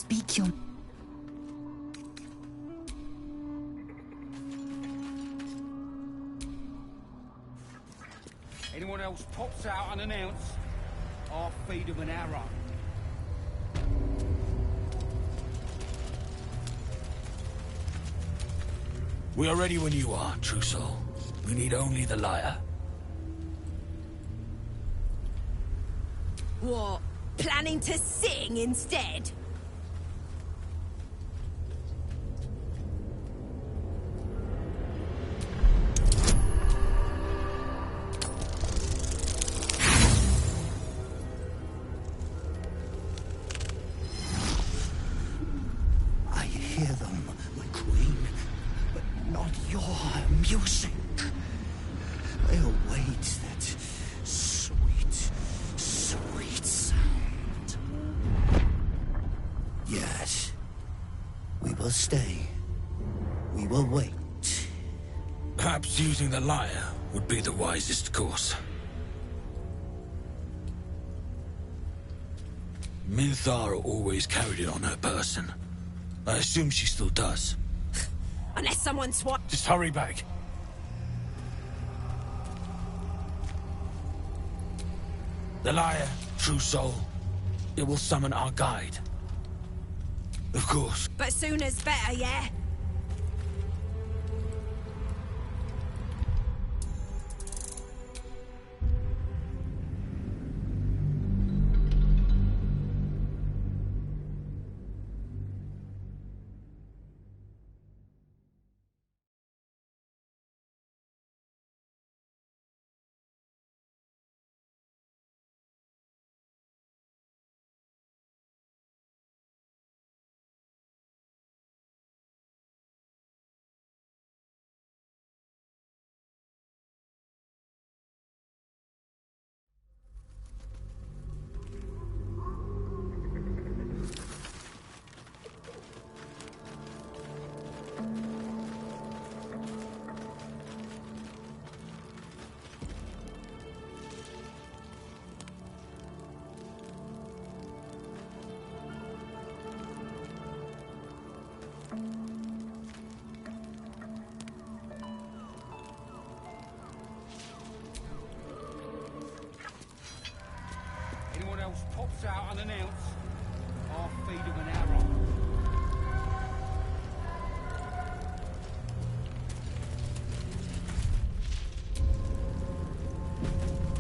Speak your... Anyone else pops out unannounced, I'll feed them an arrow. We are ready when you are, true soul. We need only the lyre. What? Planning to sing instead? I hear them, my queen, but not your music. I await that sweet, sweet sound. Yes, we will stay. We will wait. Perhaps using the lyre would be the wisest course. Minthara always carried it on her person. I assume she still does. Unless someone Just hurry back. The lyre, true soul. It will summon our guide. Of course. But sooner's better, yeah? Anyone else pops out unannounced, I'll feed them an arrow.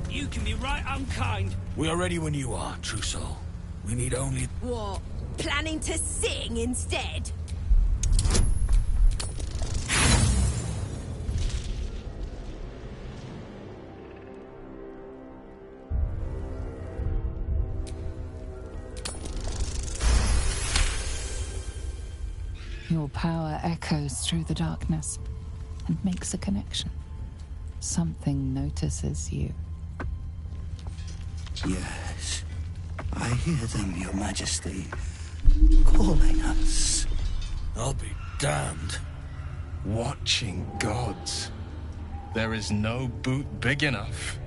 You can be right unkind. We are ready when you are, true soul. We need only... What? Planning to sing instead? Your power echoes through the darkness and makes a connection. Something notices you. Yes, I hear them, Your Majesty, calling us. I'll be damned. Watching gods. There is no boot big enough.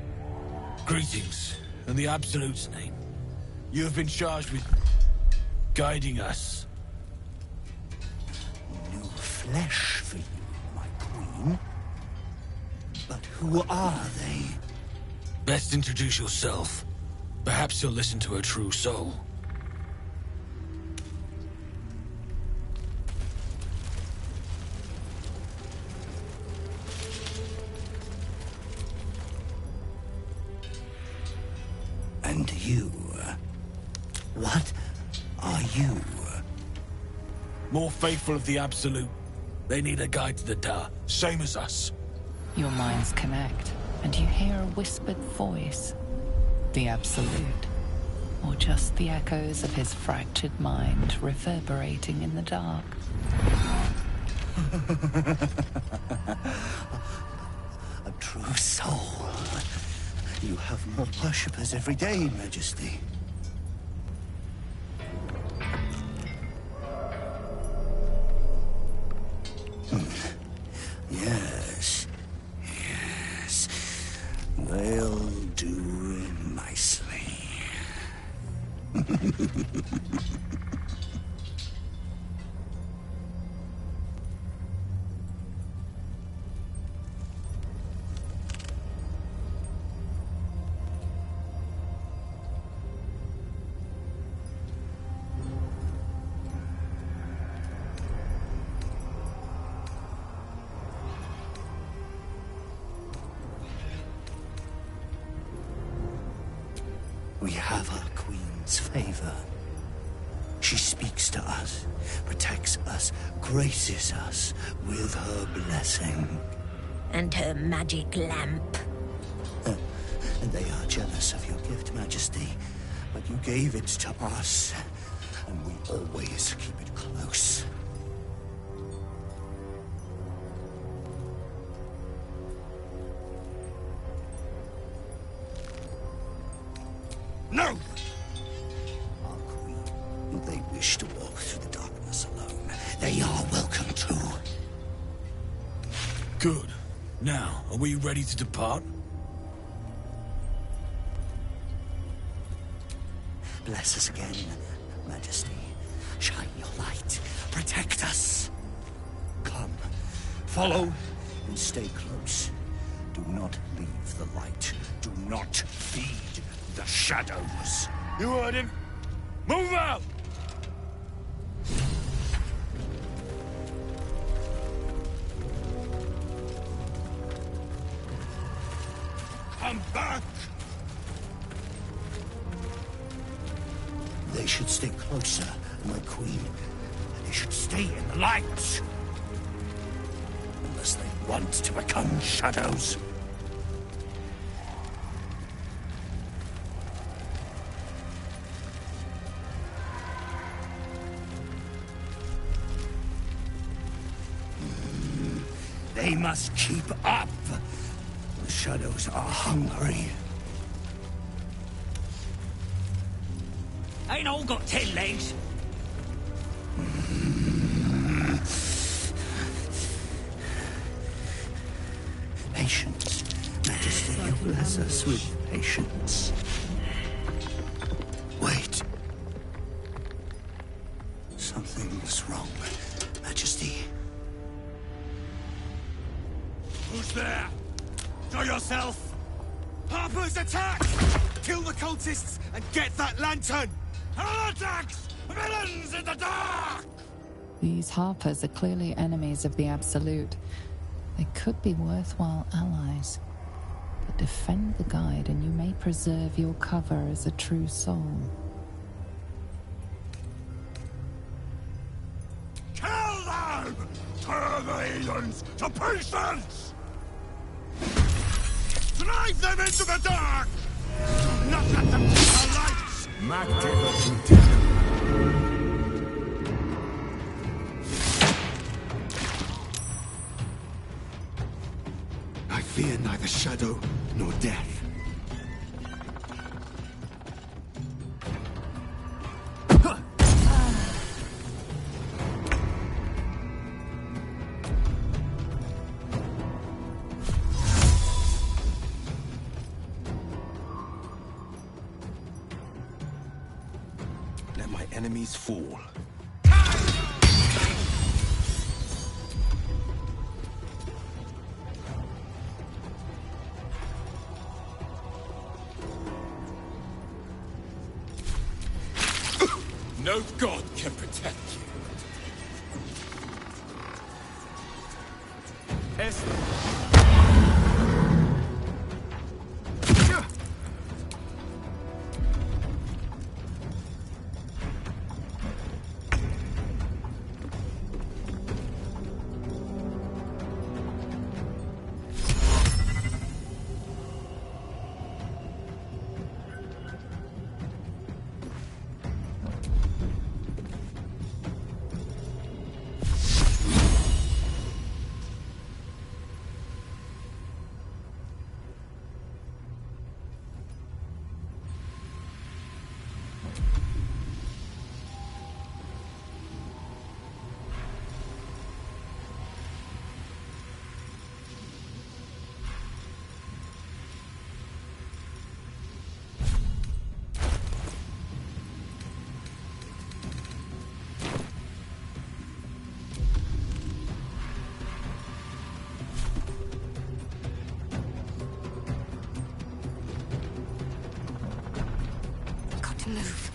Greetings, in the Absolute's name. You have been charged with guiding us. New flesh for you, my queen. But who are they? Best introduce yourself. Perhaps you'll listen to a true soul. And you? What are you? More faithful of the Absolute. They need a guide to the Tower, same as us. Your minds connect, and you hear a whispered voice. The Absolute. Or just the echoes of his fractured mind reverberating in the dark. A true soul. You have more worshippers every day, Majesty. Yes. Yes. They'll do nicely. of our queen's favor. She speaks to us, protects us, graces us with her blessing. And her magic lamp. And they are jealous of your gift, Majesty. But you gave it to us, and we always keep it close. No! Our queen, if they wish to walk through the darkness alone, they are welcome to. Good. Now, are we ready to depart? Bless us again, Majesty. Shine your light. Protect us. Come, follow, and stay close. Do not leave the light. Do not feed the shadows. You heard him. Move out! Come back! They should stay closer, my queen. They should stay in the light. Unless they want to become shadows. They must keep up. The shadows are hungry. Ain't all got 10 legs. Patience. Majesty, you bless us with patience. Wait. Something's wrong, Majesty. Who's there? Show yourself! Harper's attack! Kill the cultists and get that lantern! Heretics! Villains in the dark! These Harpers are clearly enemies of the Absolute. They could be worthwhile allies. But defend the guide and you may preserve your cover as a true soul. Kill them! Turn the heathens to pieces! Drive them into the dark! Do not let them see the lights! I fear neither shadow nor death. Let my enemies fall. No god can protect you. Move.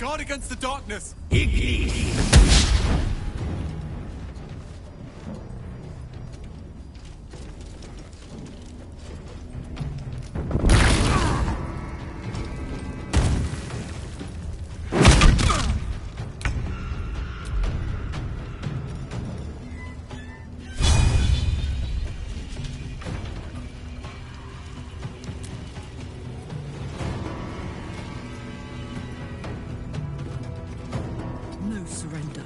Guard against the darkness! No surrender.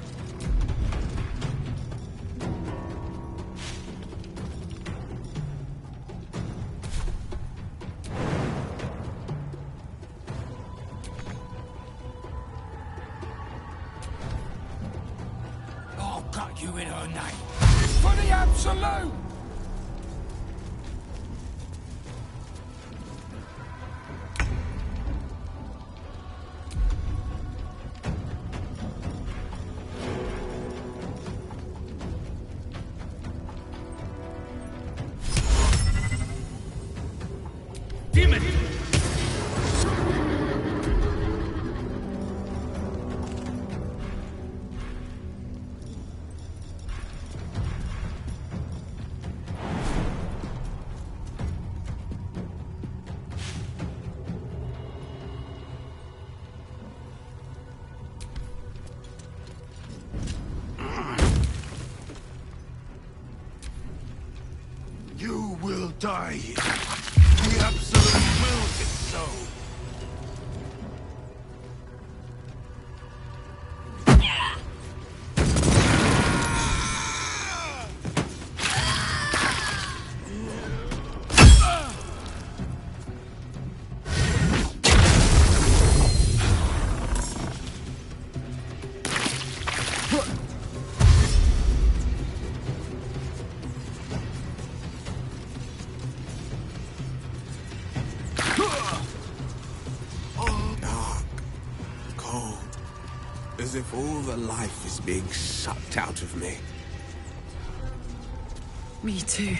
I'll cut you in her name. For the absolute! Demon! You will die. The Absolute wills it so. Cold. As if all the life is being sucked out of me. Me too.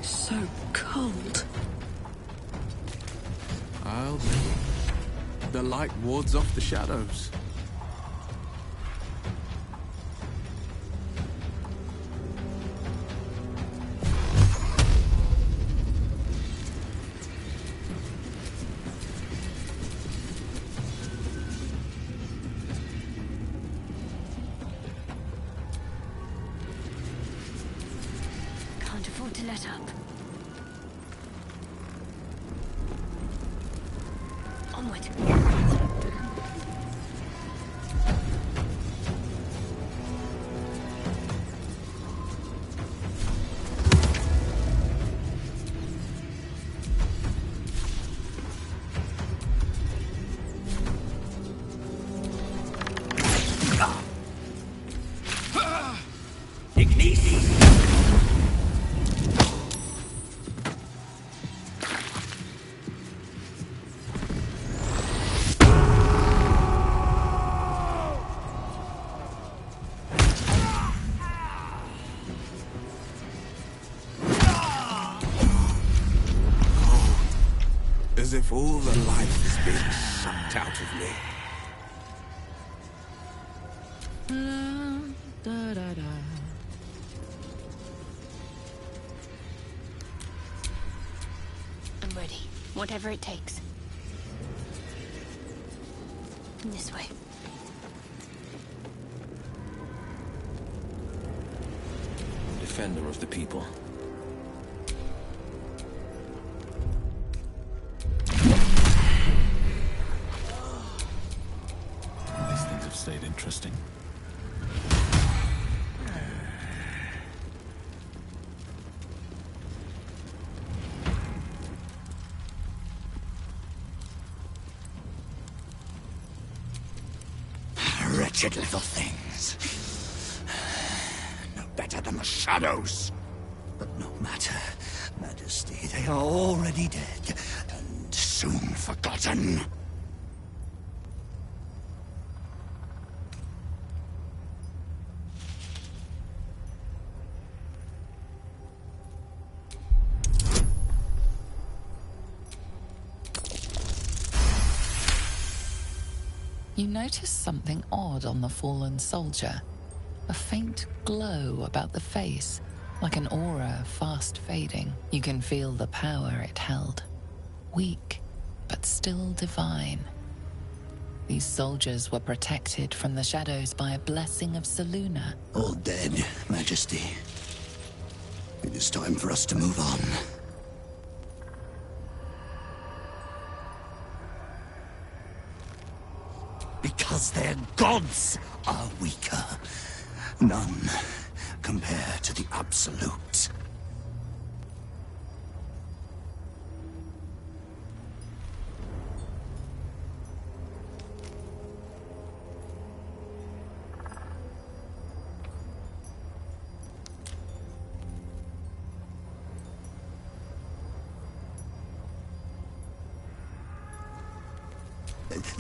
So cold. I'll bet. The light wards off the shadows. Can't afford to let up. Onward. As if all the life is being sucked out of me. I'm ready. Whatever it takes. This way. Defender of the people. These things have stayed interesting. Wretched little things. No better than the shadows. But no matter, Majesty, they are already dead, and soon forgotten. You notice something odd on the fallen soldier. A faint glow about the face, like an aura fast fading. You can feel the power it held. Weak, but still divine. These soldiers were protected from the shadows by a blessing of Selûne. All dead, Majesty. It is time for us to move on. Because their gods are weaker. None compare to the Absolute.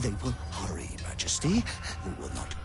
They will hurry, Majesty. They will not...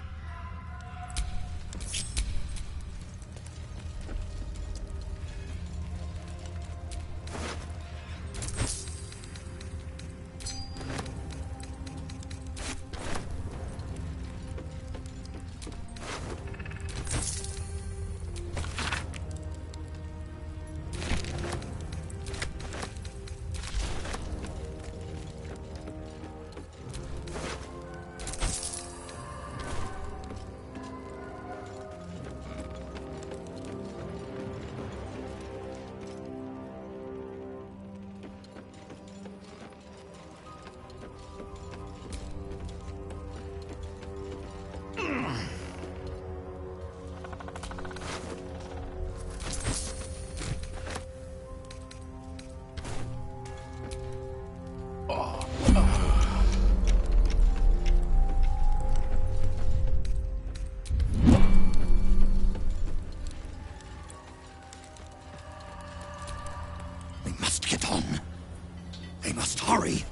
Hurry!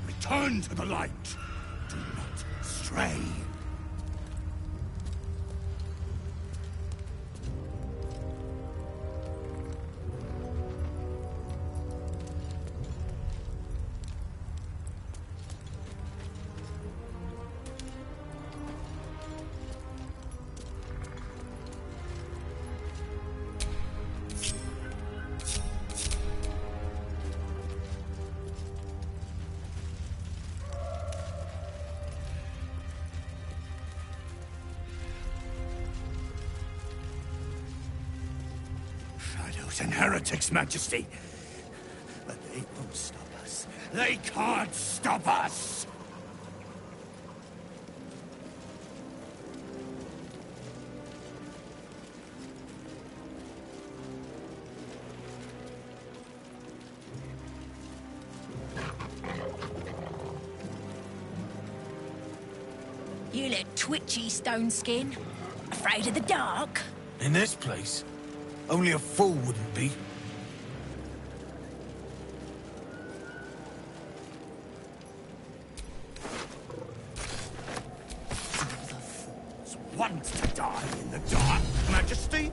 Return to the light! Do not stray! And heretics, Majesty. But they won't stop us. They can't stop us! You look twitchy, Stone Skin. Afraid of the dark? In this place? Only a fool wouldn't be. The fools want to die in the dark, Majesty?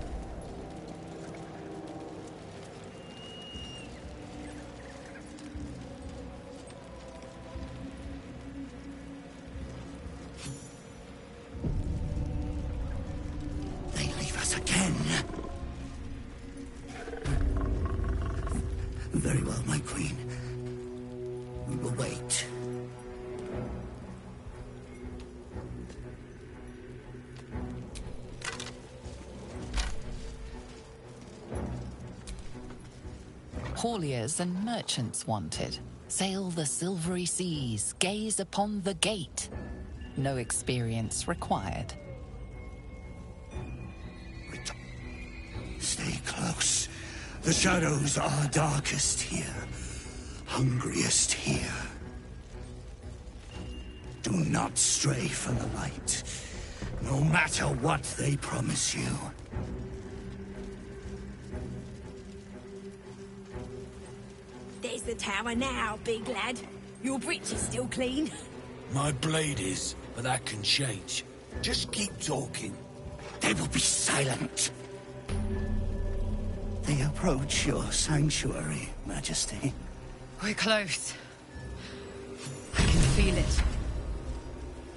They leave us again. Very well, my queen. We will wait. Hauliers and merchants wanted. Sail the silvery seas, gaze upon the gate. No experience required. Stay close. The shadows are darkest here, hungriest here. Do not stray from the light, no matter what they promise you. There's the tower now, big lad. Your breech is still clean. My blade is, but that can change. Just keep talking. They will be silent. they approach your sanctuary, Majesty. We're close. I can feel it.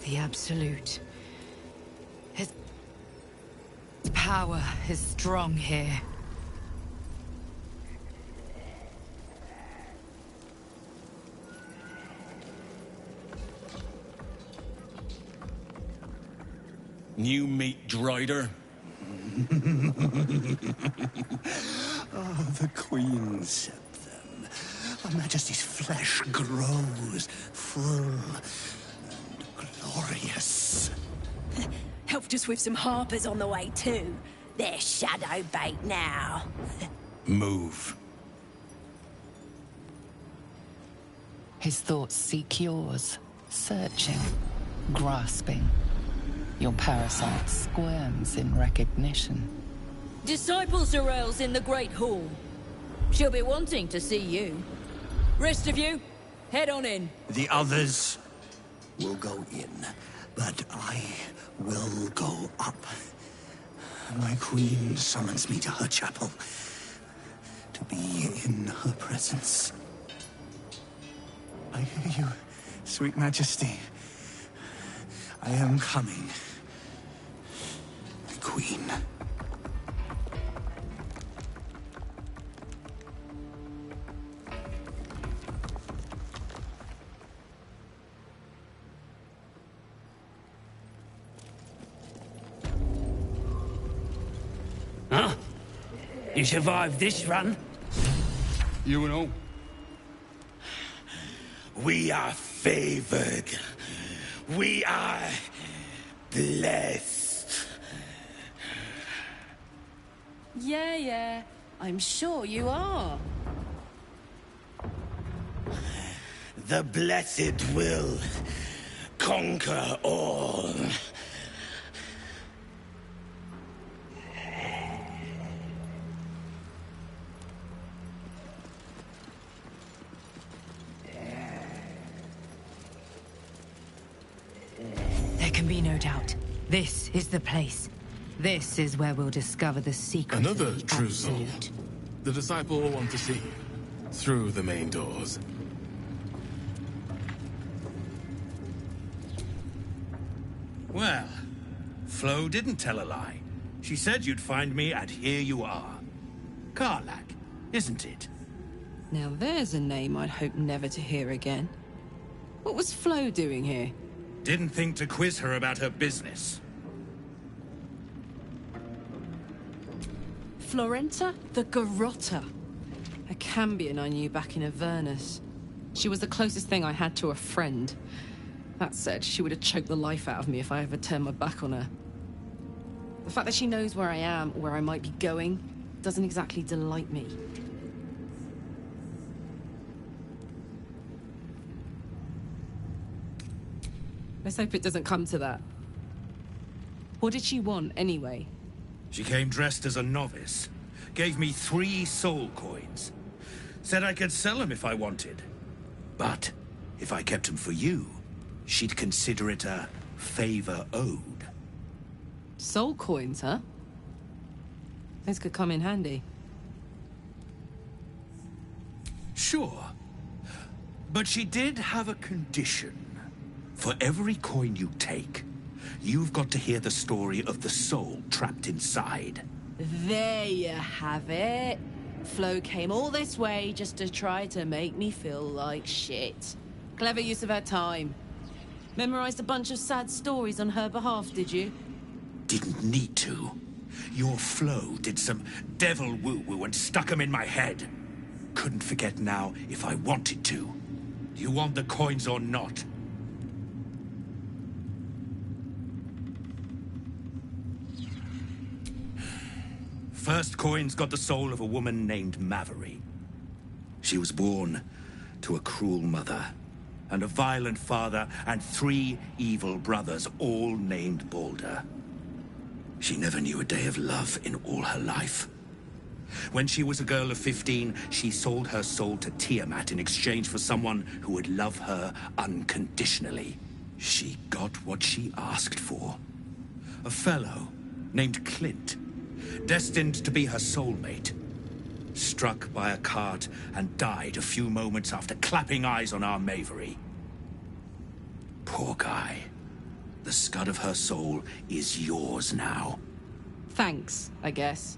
The Absolute. His power is strong here. New meat drider. Oh, the Queen sent them. Her Majesty's flesh grows full and glorious. Helped us with some harpers on the way too. They're shadow bait now. Move. His thoughts seek yours, searching, grasping. Your parasite squirms in recognition. Disciple Sorrel's in the Great Hall. She'll be wanting to see you. Rest of you, head on in. The others will go in, but I will go up. My queen summons me to her chapel to be in her presence. I hear you, sweet Majesty. I am coming. My queen. Huh? You survived this run? You and all. We are favored. We are blessed. Yeah. I'm sure you are. The blessed will conquer all. There can be no doubt. This is the place. This is where we'll discover the secret Another of the true soul. Absolute. The disciple will want to see you. Through the main doors. Well, Flo didn't tell a lie. She said you'd find me, and here you are. Karlach, isn't it? Now there's a name I'd hope never to hear again. What was Flo doing here? Didn't think to quiz her about her business. Florenta the Garotta. A Cambion I knew back in Avernus. She was the closest thing I had to a friend. That said, she would have choked the life out of me if I ever turned my back on her. The fact that she knows where I am, where I might be going, doesn't exactly delight me. Let's hope it doesn't come to that. What did she want, anyway? She came dressed as a novice. Gave me 3 soul coins. Said I could sell them if I wanted. But if I kept them for you, she'd consider it a favor owed. Soul coins, huh? This could come in handy. Sure. But she did have a condition. For every coin you take, you've got to hear the story of the soul trapped inside. There you have it. Flo came all this way just to try to make me feel like shit. Clever use of her time. Memorized a bunch of sad stories on her behalf, did you? Didn't need to. Your Flo did some devil woo-woo and stuck 'em in my head. Couldn't forget now if I wanted to. Do you want the coins or not? First coin's got the soul of a woman named Maveri. She was born to a cruel mother, and a violent father, and 3 evil brothers, all named Balder. She never knew a day of love in all her life. When she was a girl of 15, she sold her soul to Tiamat in exchange for someone who would love her unconditionally. She got what she asked for. A fellow named Clint, destined to be her soulmate. struck by a cart and died a few moments after clapping eyes on our Mavery. Poor guy. The scud of her soul is yours now. Thanks, I guess.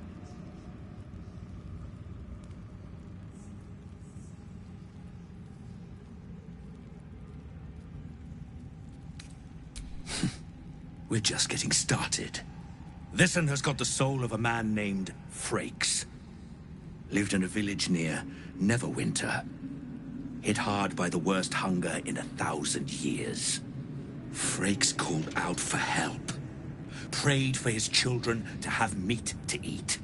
We're just getting started. This one has got the soul of a man named Frakes. Lived in a village near Neverwinter. Hit hard by the worst hunger in 1,000 years. Frakes called out for help. Prayed for his children to have meat to eat.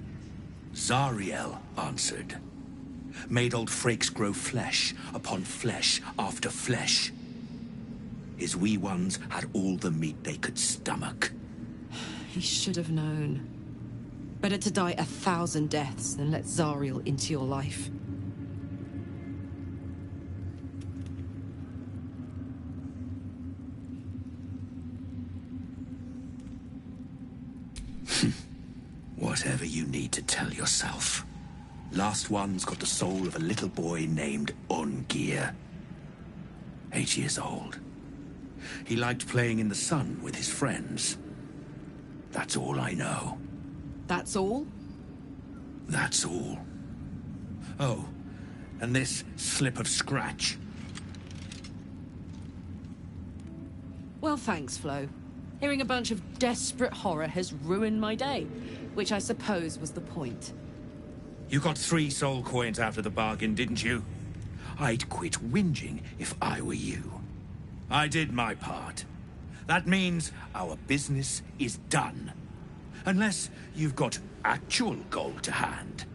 Zariel answered. Made old Frakes grow flesh upon flesh after flesh. His wee ones had all the meat they could stomach. He should have known. Better to die 1,000 deaths than let Zariel into your life. Whatever you need to tell yourself. Last one's got the soul of a little boy named Ungir. 8 years old. He liked playing in the sun with his friends. That's all I know. That's all? That's all. Oh, and this slip of scratch. Well, thanks, Flo. Hearing a bunch of desperate horror has ruined my day, which I suppose was the point. You got 3 soul coins after the bargain, didn't you? I'd quit whinging if I were you. I did my part. That means our business is done. Unless you've got actual gold to hand.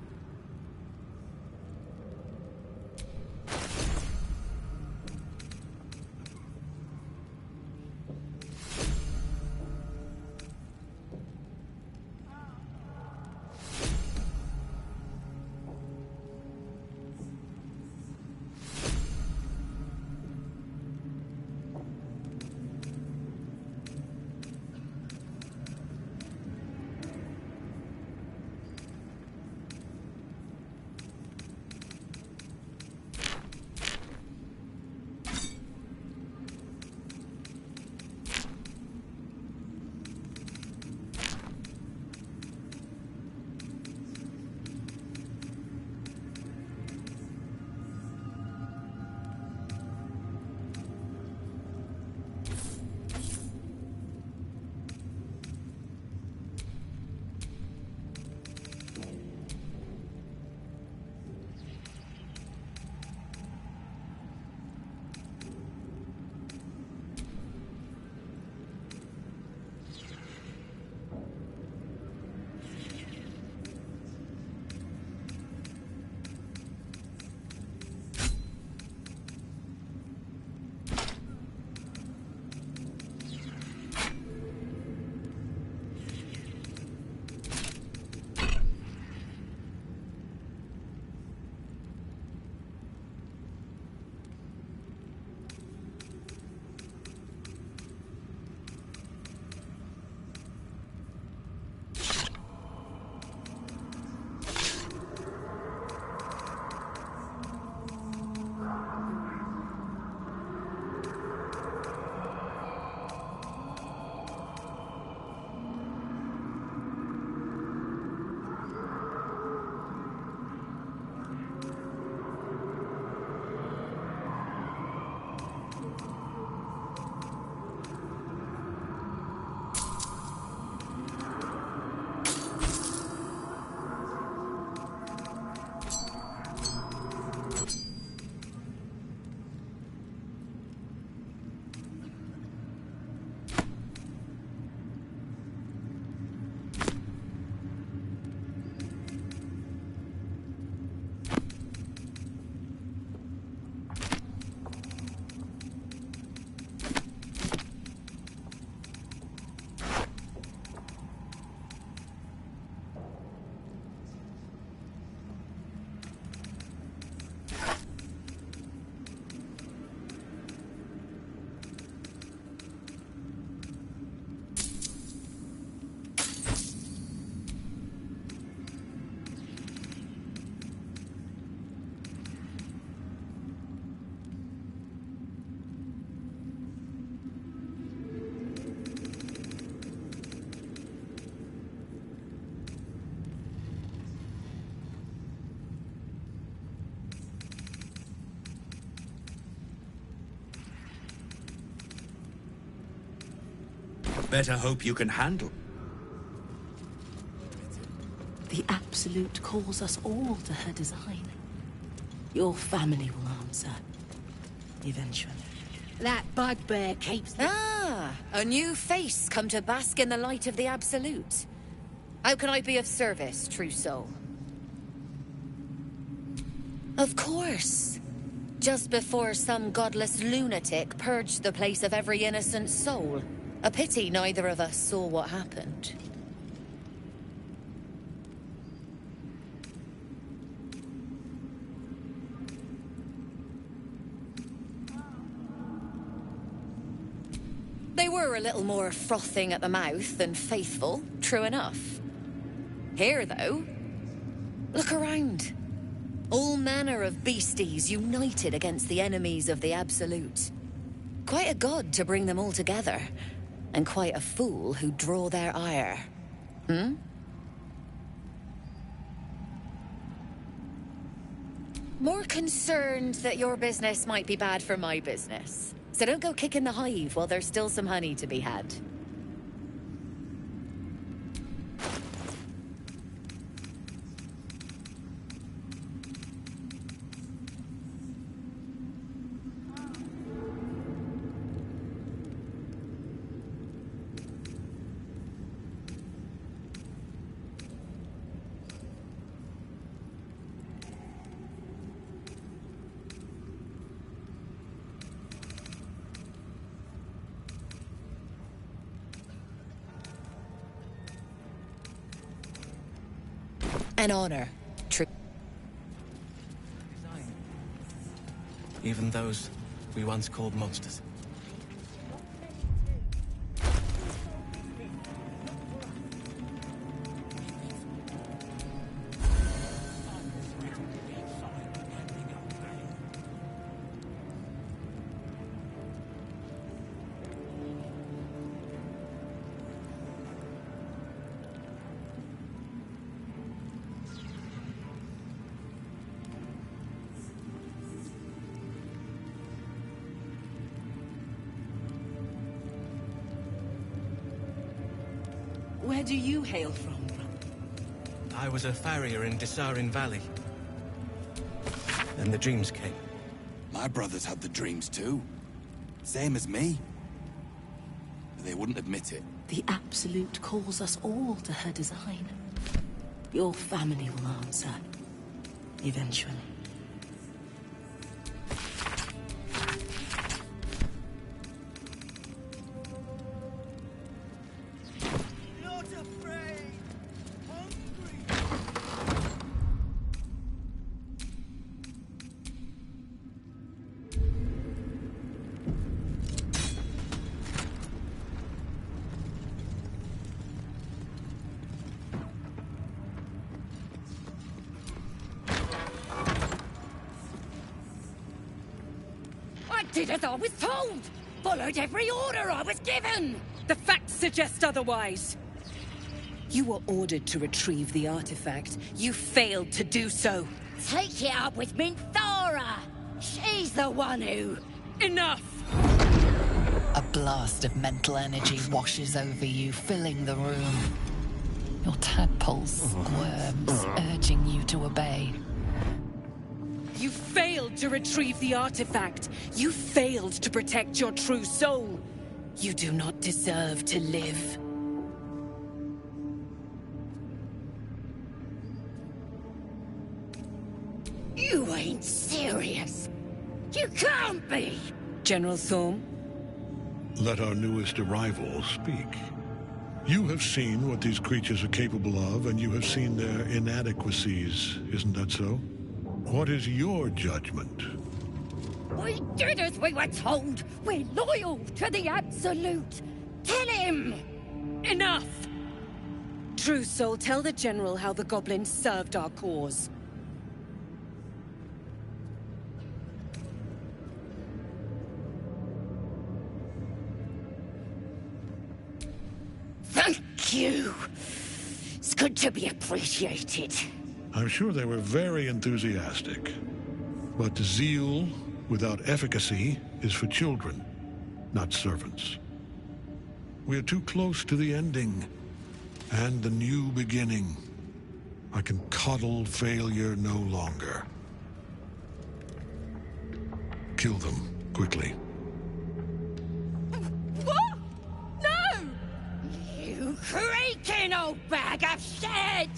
Better hope you can handle. The Absolute calls us all to her design. Your family will answer. Eventually. That bugbear keeps... Ah, a new face come to bask in the light of the Absolute. How can I be of service, true soul? Of course. Just before some godless lunatic purged the place of every innocent soul. A pity neither of us saw what happened. They were a little more frothing at the mouth than faithful, true enough. Here, though, look around. All manner of beasties united against the enemies of the Absolute. Quite a god to bring them all together, and quite a fool who'd draw their ire. Hmm? More concerned that your business might be bad for my business. So don't go kicking the hive while there's still some honey to be had. An honor. True. Even those we once called monsters. Where do you hail from? I was a farrier in Desarin Valley. Then the dreams came. My brothers had the dreams too. Same as me. But they wouldn't admit it. The Absolute calls us all to her design. Your family will answer. Eventually. Did as I was told! Followed every order I was given! The facts suggest otherwise. You were ordered to retrieve the artifact. You failed to do so. Take it up with Minthara! She's the one who... Enough! A blast of mental energy washes over you, filling the room. Your tadpole squirms, urging you to obey. You failed to retrieve the artifact. You failed to protect your true soul. You do not deserve to live. You ain't serious! You can't be! General Thorm? Let our newest arrival speak. You have seen what these creatures are capable of, and you have seen their inadequacies, isn't that so? What is your judgment? We did as we were told! We're loyal to the Absolute! Tell him! Enough! True Soul, tell the General how the goblins served our cause. Thank you! It's good to be appreciated. I'm sure they were very enthusiastic. But zeal without efficacy is for children, not servants. We are too close to the ending and the new beginning. I can coddle failure no longer. Kill them, quickly. What? No! You creaking old bag of shit!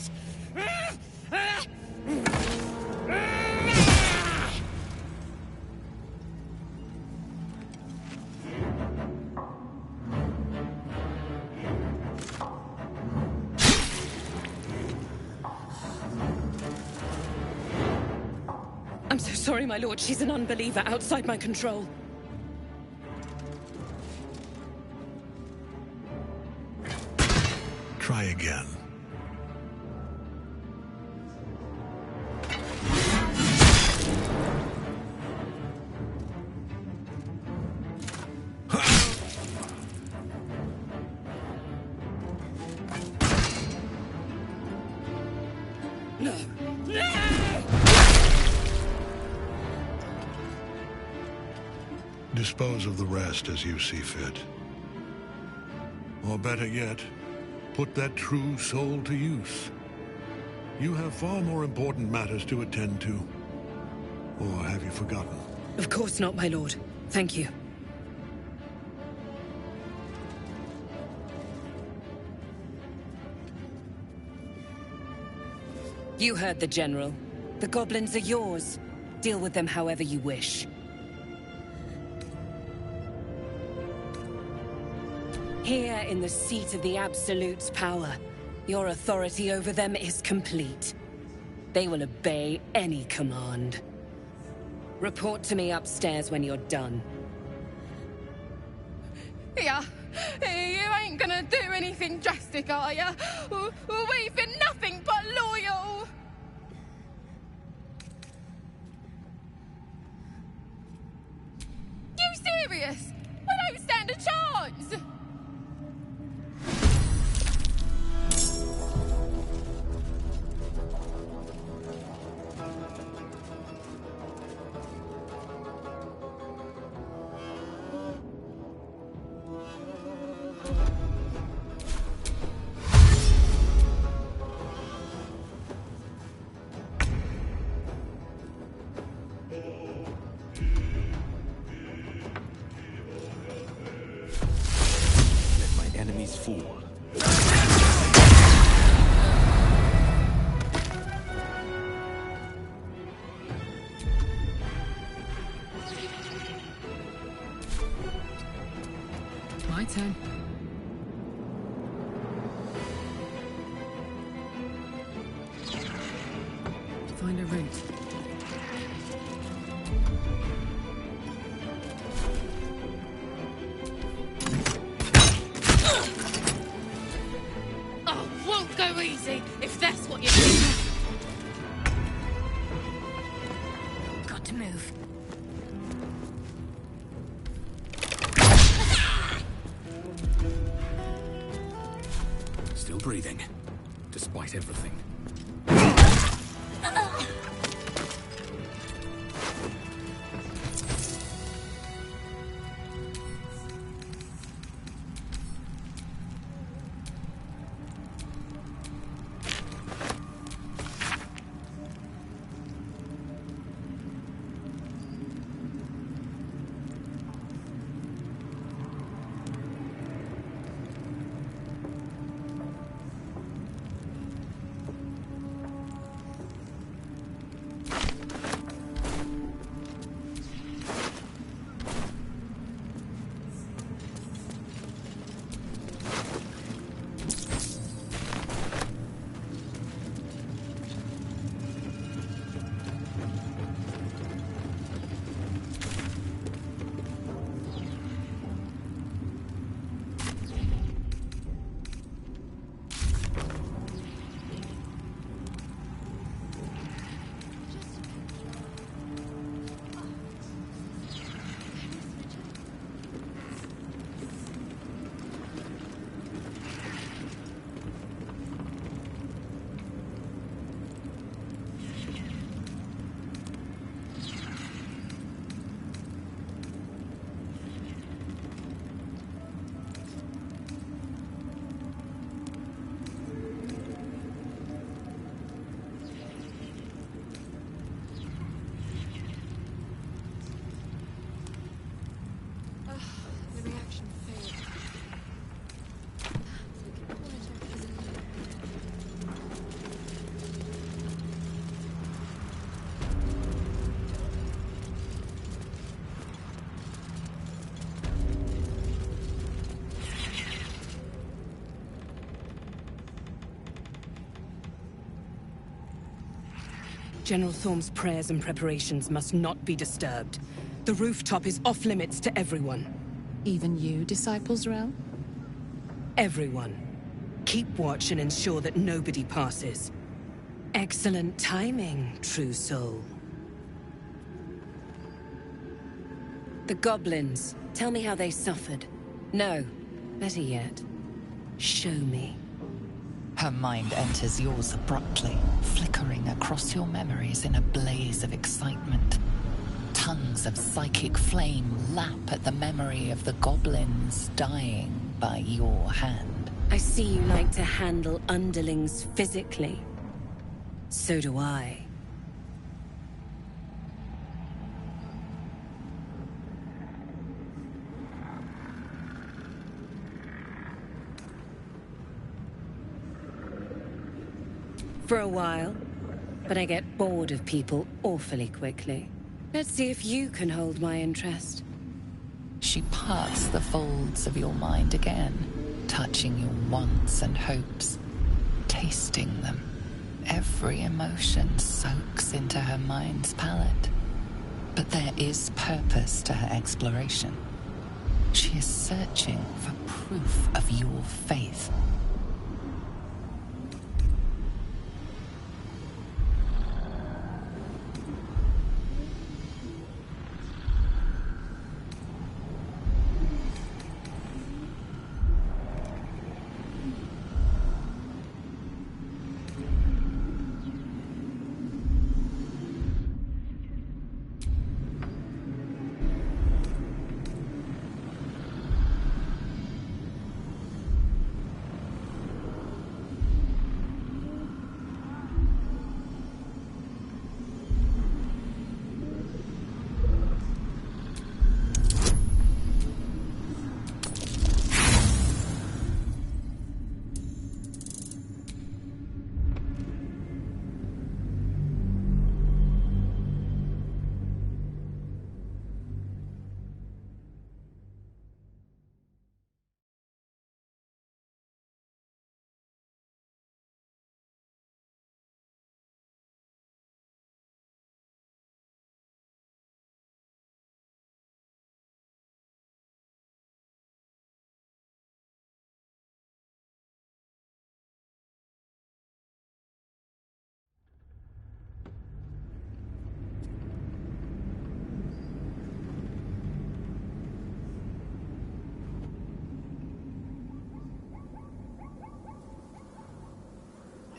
I'm so sorry, my lord. She's an unbeliever outside my control. Try again. No! No! Dispose of the rest as you see fit. Or better yet, put that true soul to use. You have far more important matters to attend to. Or have you forgotten? Of course not, my lord. Thank you. You heard the General. The goblins are yours. Deal with them however you wish. Here in the seat of the Absolute's power, your authority over them is complete. They will obey any command. Report to me upstairs when you're done. Yeah, you ain't gonna do anything drastic, are ya? We've been nothing but loyal! You serious? We don't stand a chance! Enemies fall. My turn. Find a route. Won't go easy, if that's what you do. Got to move. Still breathing, despite everything. General Thorm's prayers and preparations must not be disturbed. The rooftop is off-limits to everyone. Even you, Disciple Z'rell? Everyone. Keep watch and ensure that nobody passes. Excellent timing, true soul. The goblins. Tell me how they suffered. No, better yet, show me. Her mind enters yours abruptly, flickering across your memories in a blaze of excitement. Tongues of psychic flame lap at the memory of the goblins dying by your hand. I see you like to handle underlings physically. So do I. For a while, but I get bored of people awfully quickly. Let's see if you can hold my interest. She parts the folds of your mind again, touching your wants and hopes, tasting them. Every emotion soaks into her mind's palette. But there is purpose to her exploration. She is searching for proof of your faith.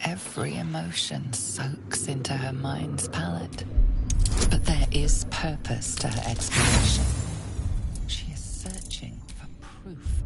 Every emotion soaks into her mind's palette. But there is purpose to her exploration. She is searching for proof.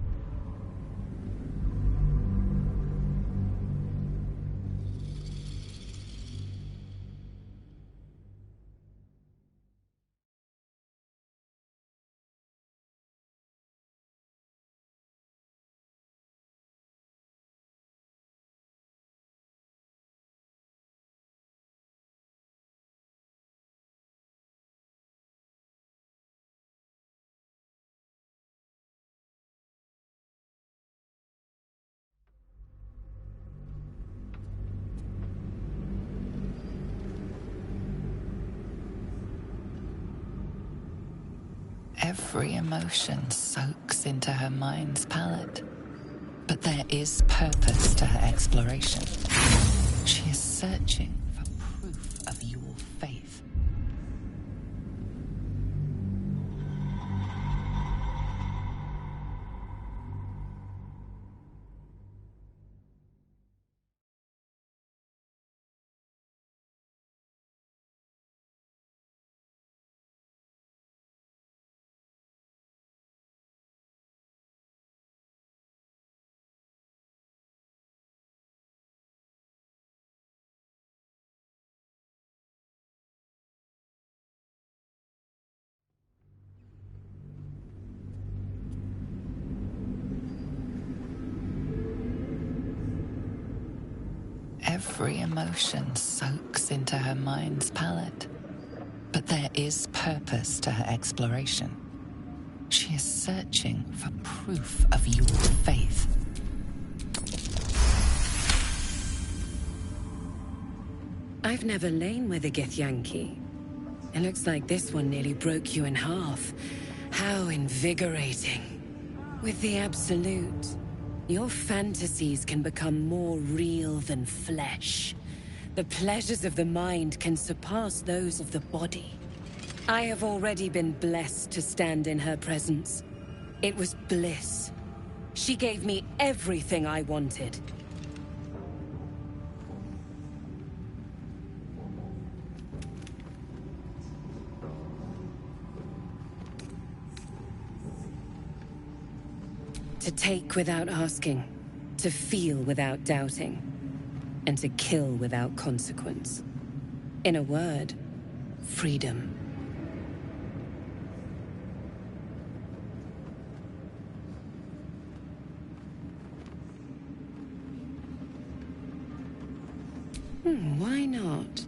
Every emotion soaks into her mind's palette. But there is purpose to her exploration. She is searching for proof of your faith. Every emotion soaks into her mind's palette. But there is purpose to her exploration. She is searching for proof of your faith. Faith. I've never lain with a Githyanki. It looks like this one nearly broke you in half. How invigorating. With the Absolute, your fantasies can become more real than flesh. The pleasures of the mind can surpass those of the body. I have already been blessed to stand in her presence. It was bliss. She gave me everything I wanted. To take without asking, to feel without doubting, and to kill without consequence. In a word, freedom. Why not?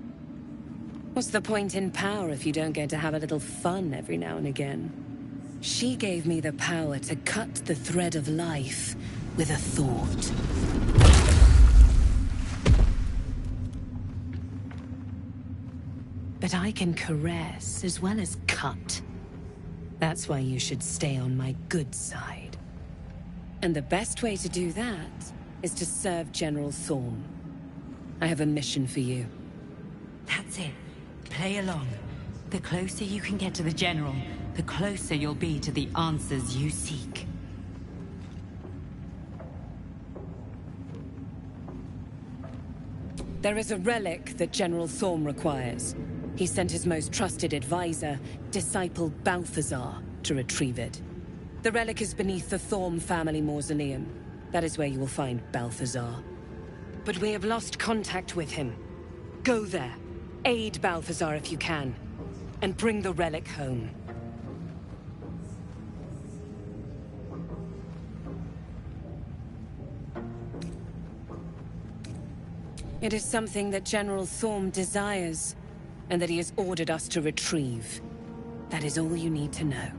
What's the point in power if you don't get to have a little fun every now and again? She gave me the power to cut the thread of life with a thought. But I can caress as well as cut. That's why you should stay on my good side. And the best way to do that is to serve General Thorm. I have a mission for you. That's it. Play along. The closer you can get to the General, the closer you'll be to the answers you seek. There is a relic that General Thorm requires. He sent his most trusted advisor, disciple Balthazar, to retrieve it. The relic is beneath the Thorm family mausoleum. That is where you will find Balthazar. But we have lost contact with him. Go there, aid Balthazar if you can, and bring the relic home. It is something that General Thorm desires, and that he has ordered us to retrieve. That is all you need to know.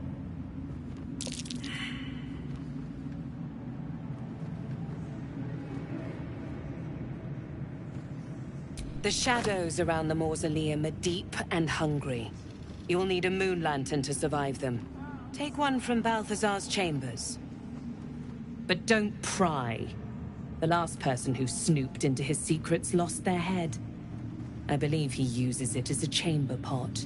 The shadows around the mausoleum are deep and hungry. You'll need a moon lantern to survive them. Take one from Balthazar's chambers. But don't pry. The last person who snooped into his secrets lost their head. I believe he uses it as a chamber pot.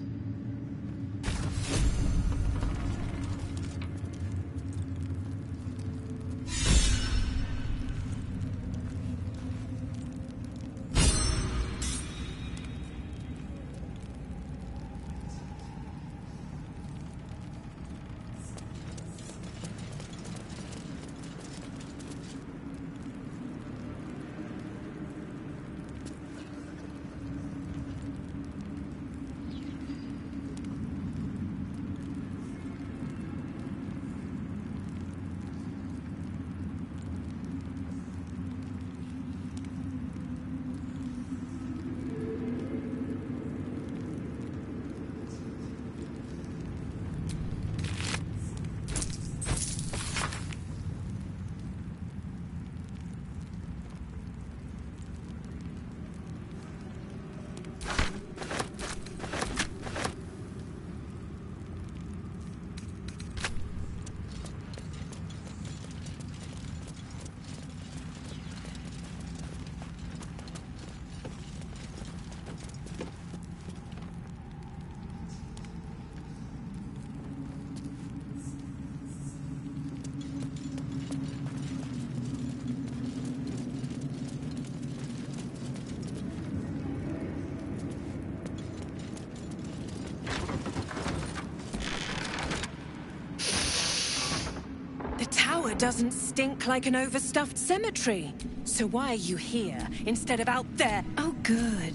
Doesn't stink like an overstuffed cemetery. So why are you here instead of out there? Oh, good.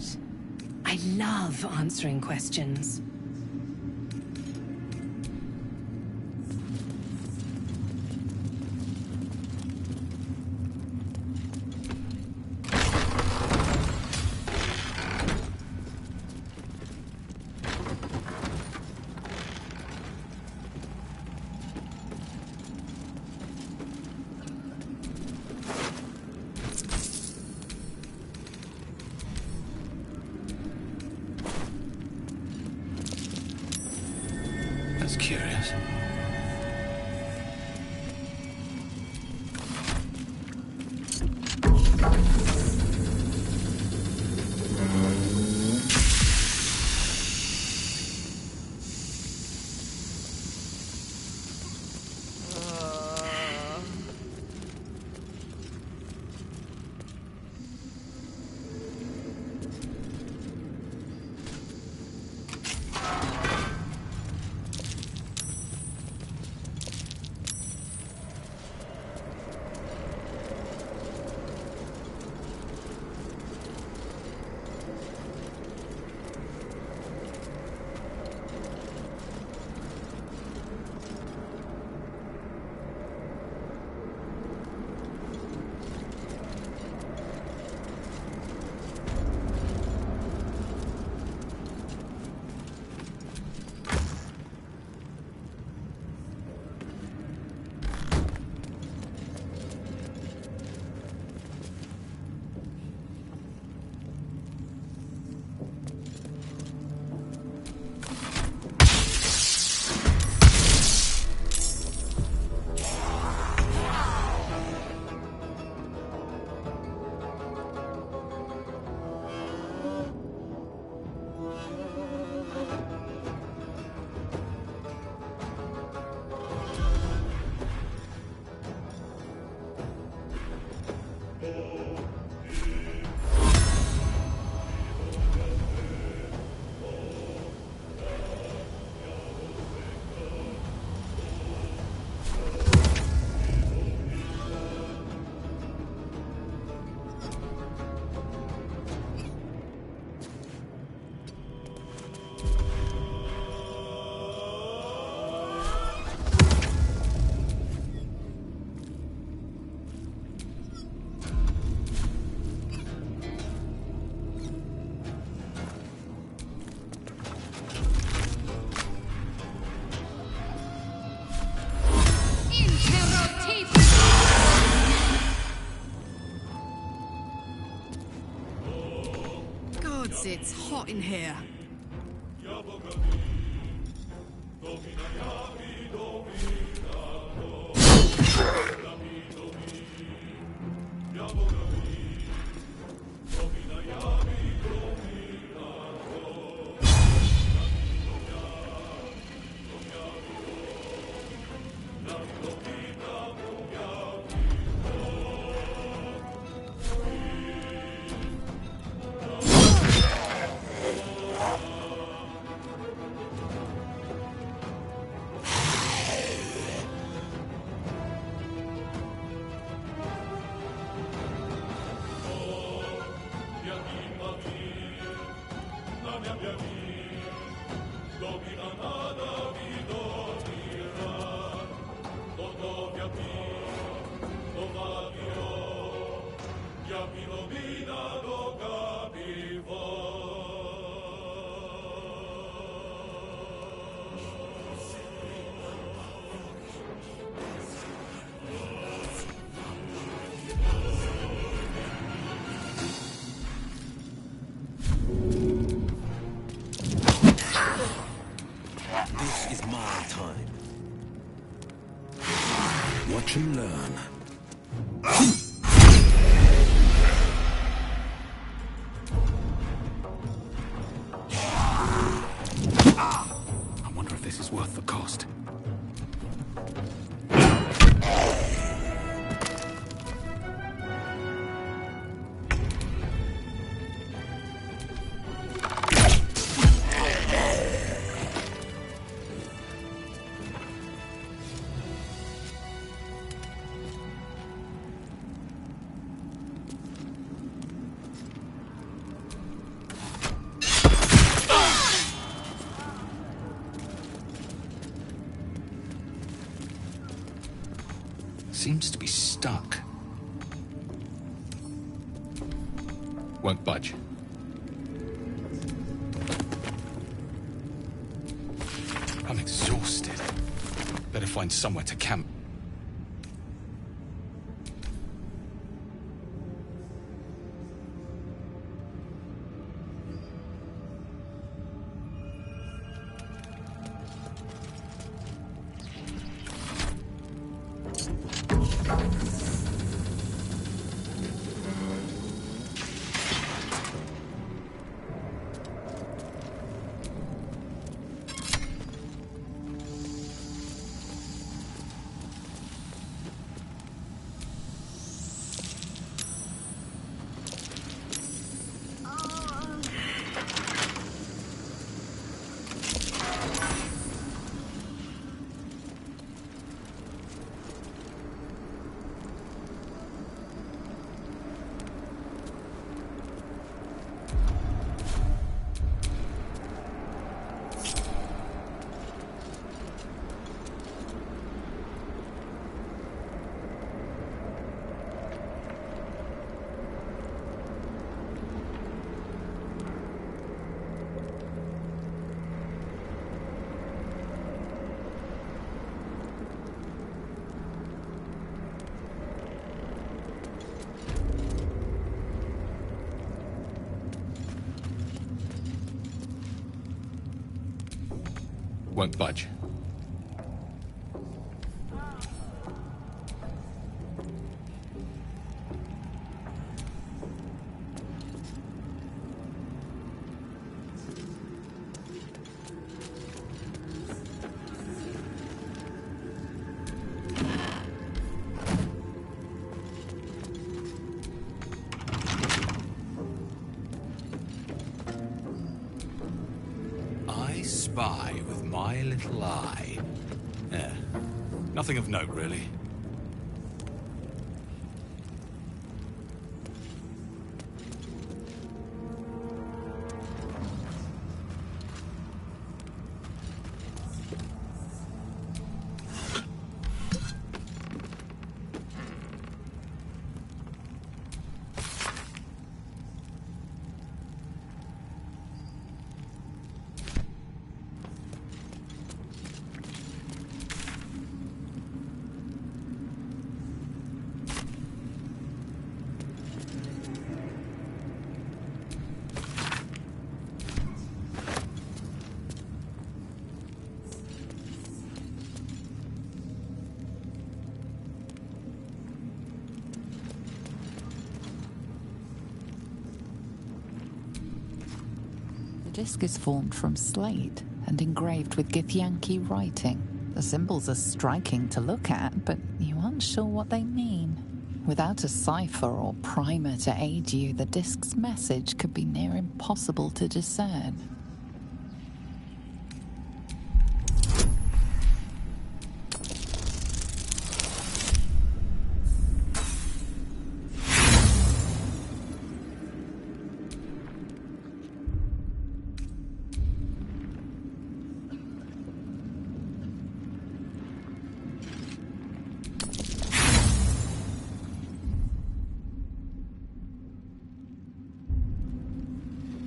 I love answering questions. That's curious. Gods, it's hot in here. This is my time. Watch and learn. I wonder if this is worth the cost. Seems to be stuck. Won't budge. I'm exhausted. Better find somewhere to camp. Won't budge. I spy with my little eye. Yeah. Nothing of note, really. The disc is formed from slate and engraved with Githyanki writing. The symbols are striking to look at, but you aren't sure what they mean. Without a cipher or primer to aid you, the disc's message could be near impossible to discern.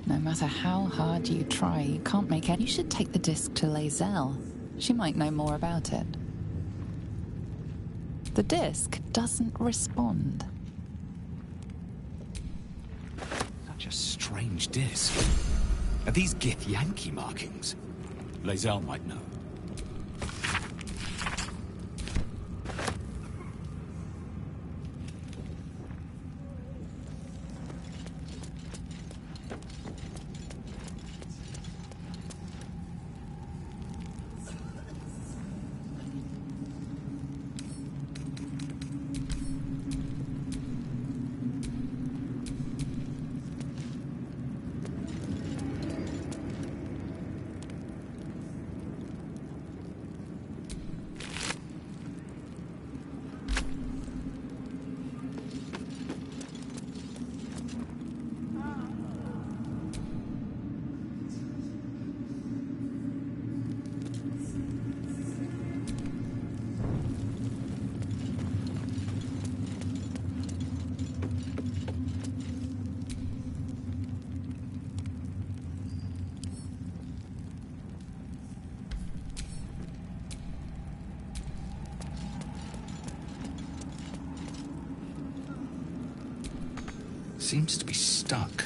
No matter how hard you try, you can't make it. You should take the disc to Lae'zel. She might know more about it. The disc doesn't respond. Such a strange disc. Are these Githyanki markings? Lae'zel might know. Seems to be stuck.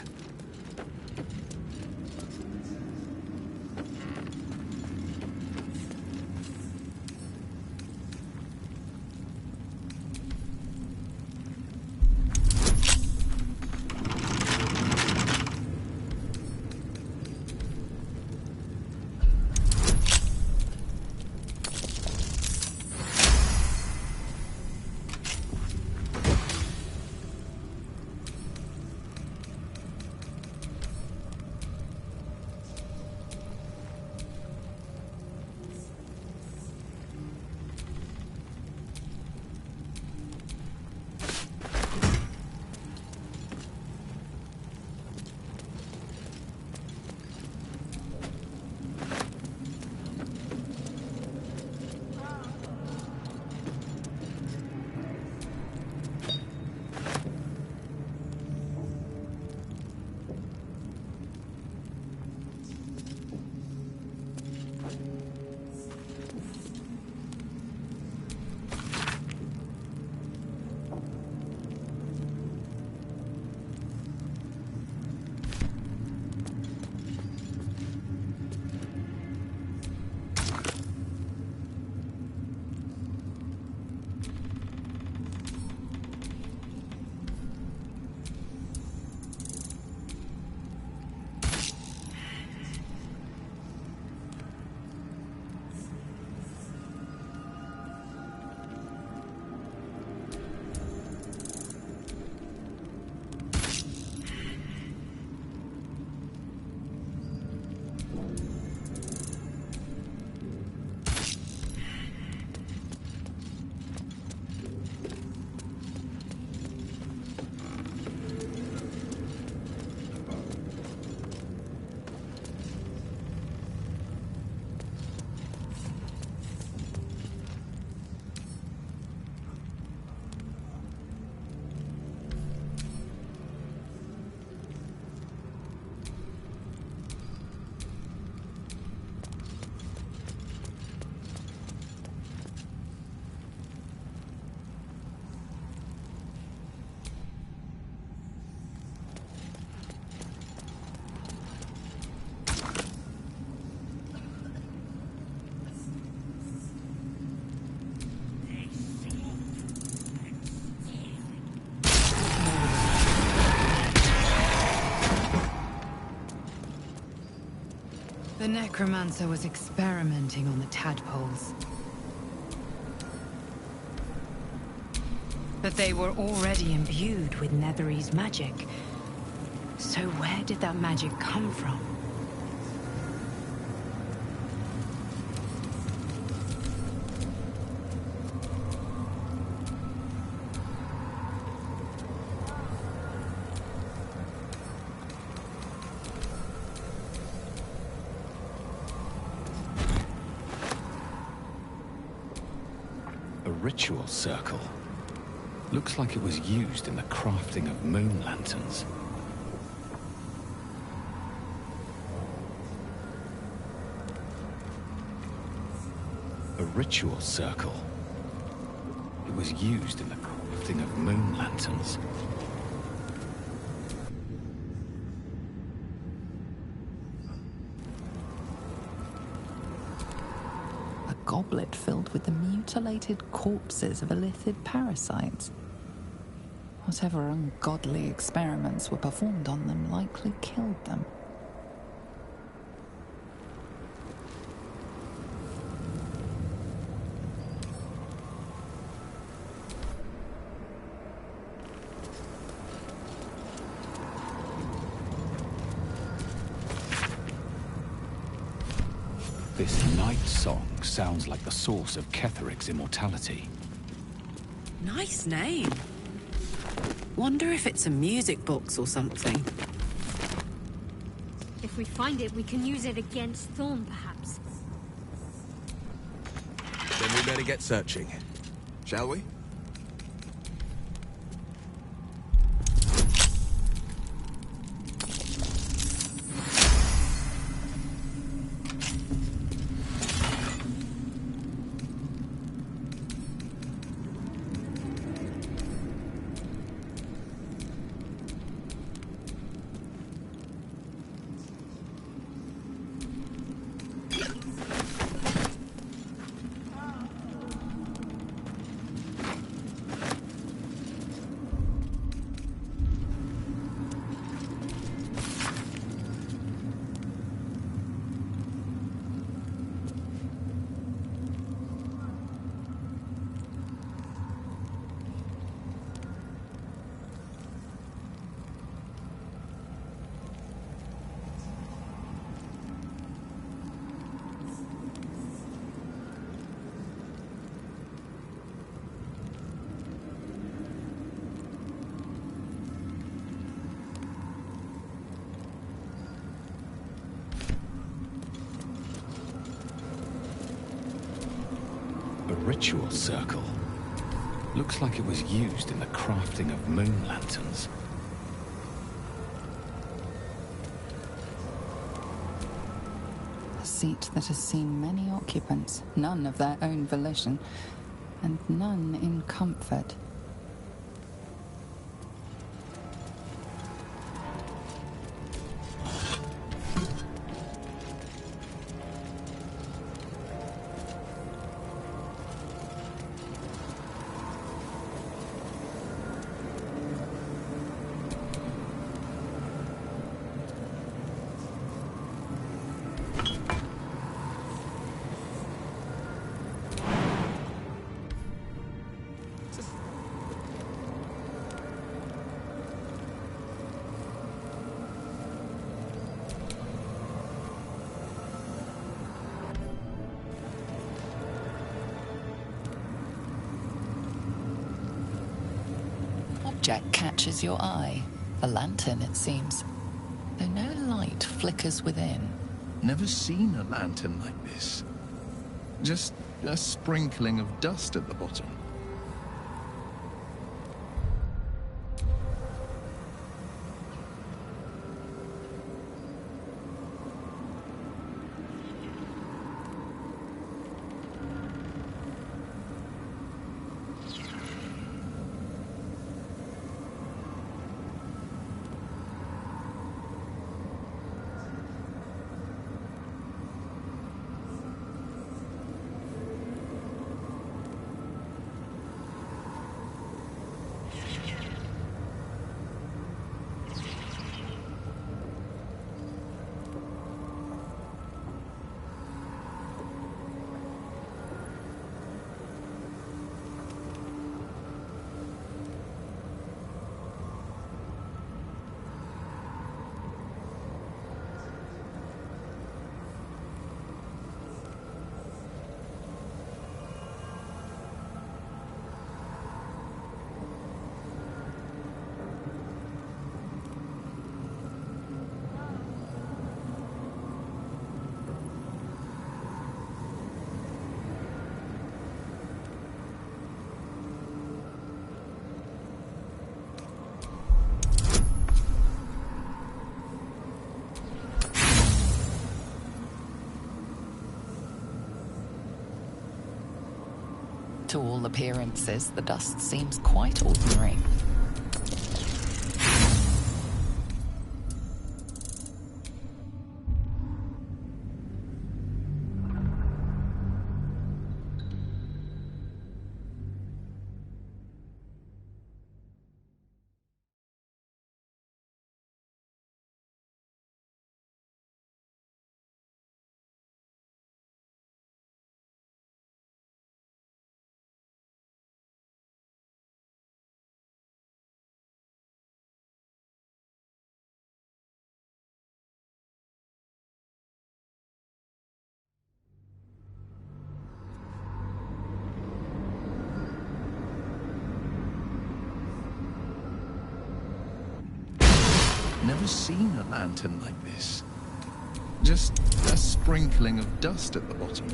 The necromancer was experimenting on the tadpoles. But they were already imbued with Netherese magic. So where did that magic come from? A ritual circle. Looks like it was used in the crafting of moon lanterns. A ritual circle. It was used in the crafting of moon lanterns. A goblet filled with the mutilated corpses of illithid parasites. Whatever ungodly experiments were performed on them likely killed them. This night song sounds like the source of Ketheric's immortality. Nice name. Wonder if it's a music box or something. If we find it, we can use it against Thorn, perhaps. Then we better get searching. Shall we? A ritual circle. Looks like it was used in the crafting of moon lanterns. A seat that has seen many occupants, none of their own volition, and none in comfort. Object catches your eye. A lantern, it seems. Though no light flickers within. Never seen a lantern like this. Just a sprinkling of dust at the bottom. To all appearances, the dust seems quite ordinary. Never seen a lantern like this. Just a sprinkling of dust at the bottom.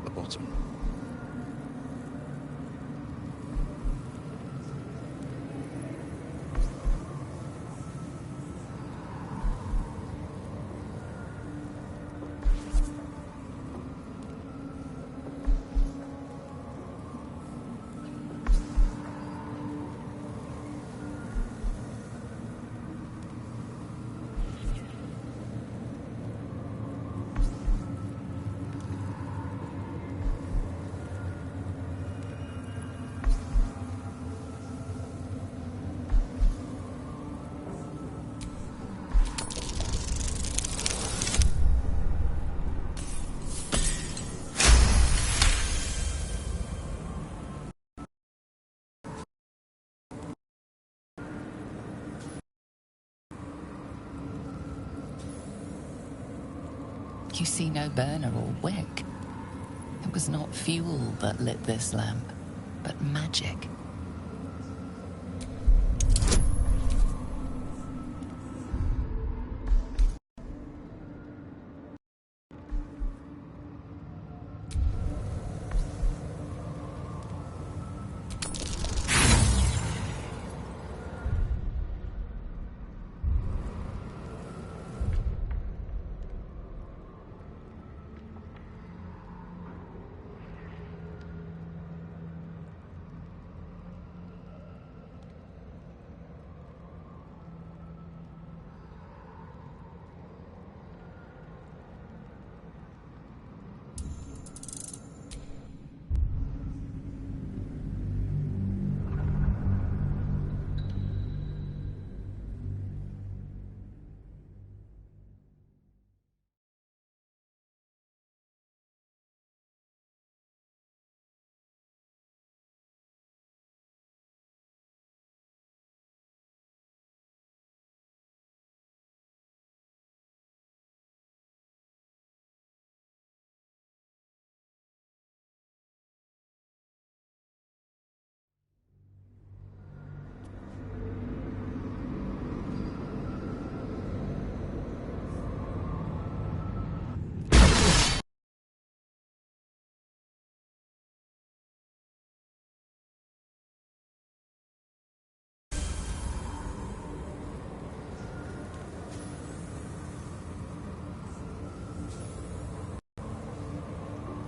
The bottom. You see no burner or wick. It was not fuel that lit this lamp, but magic.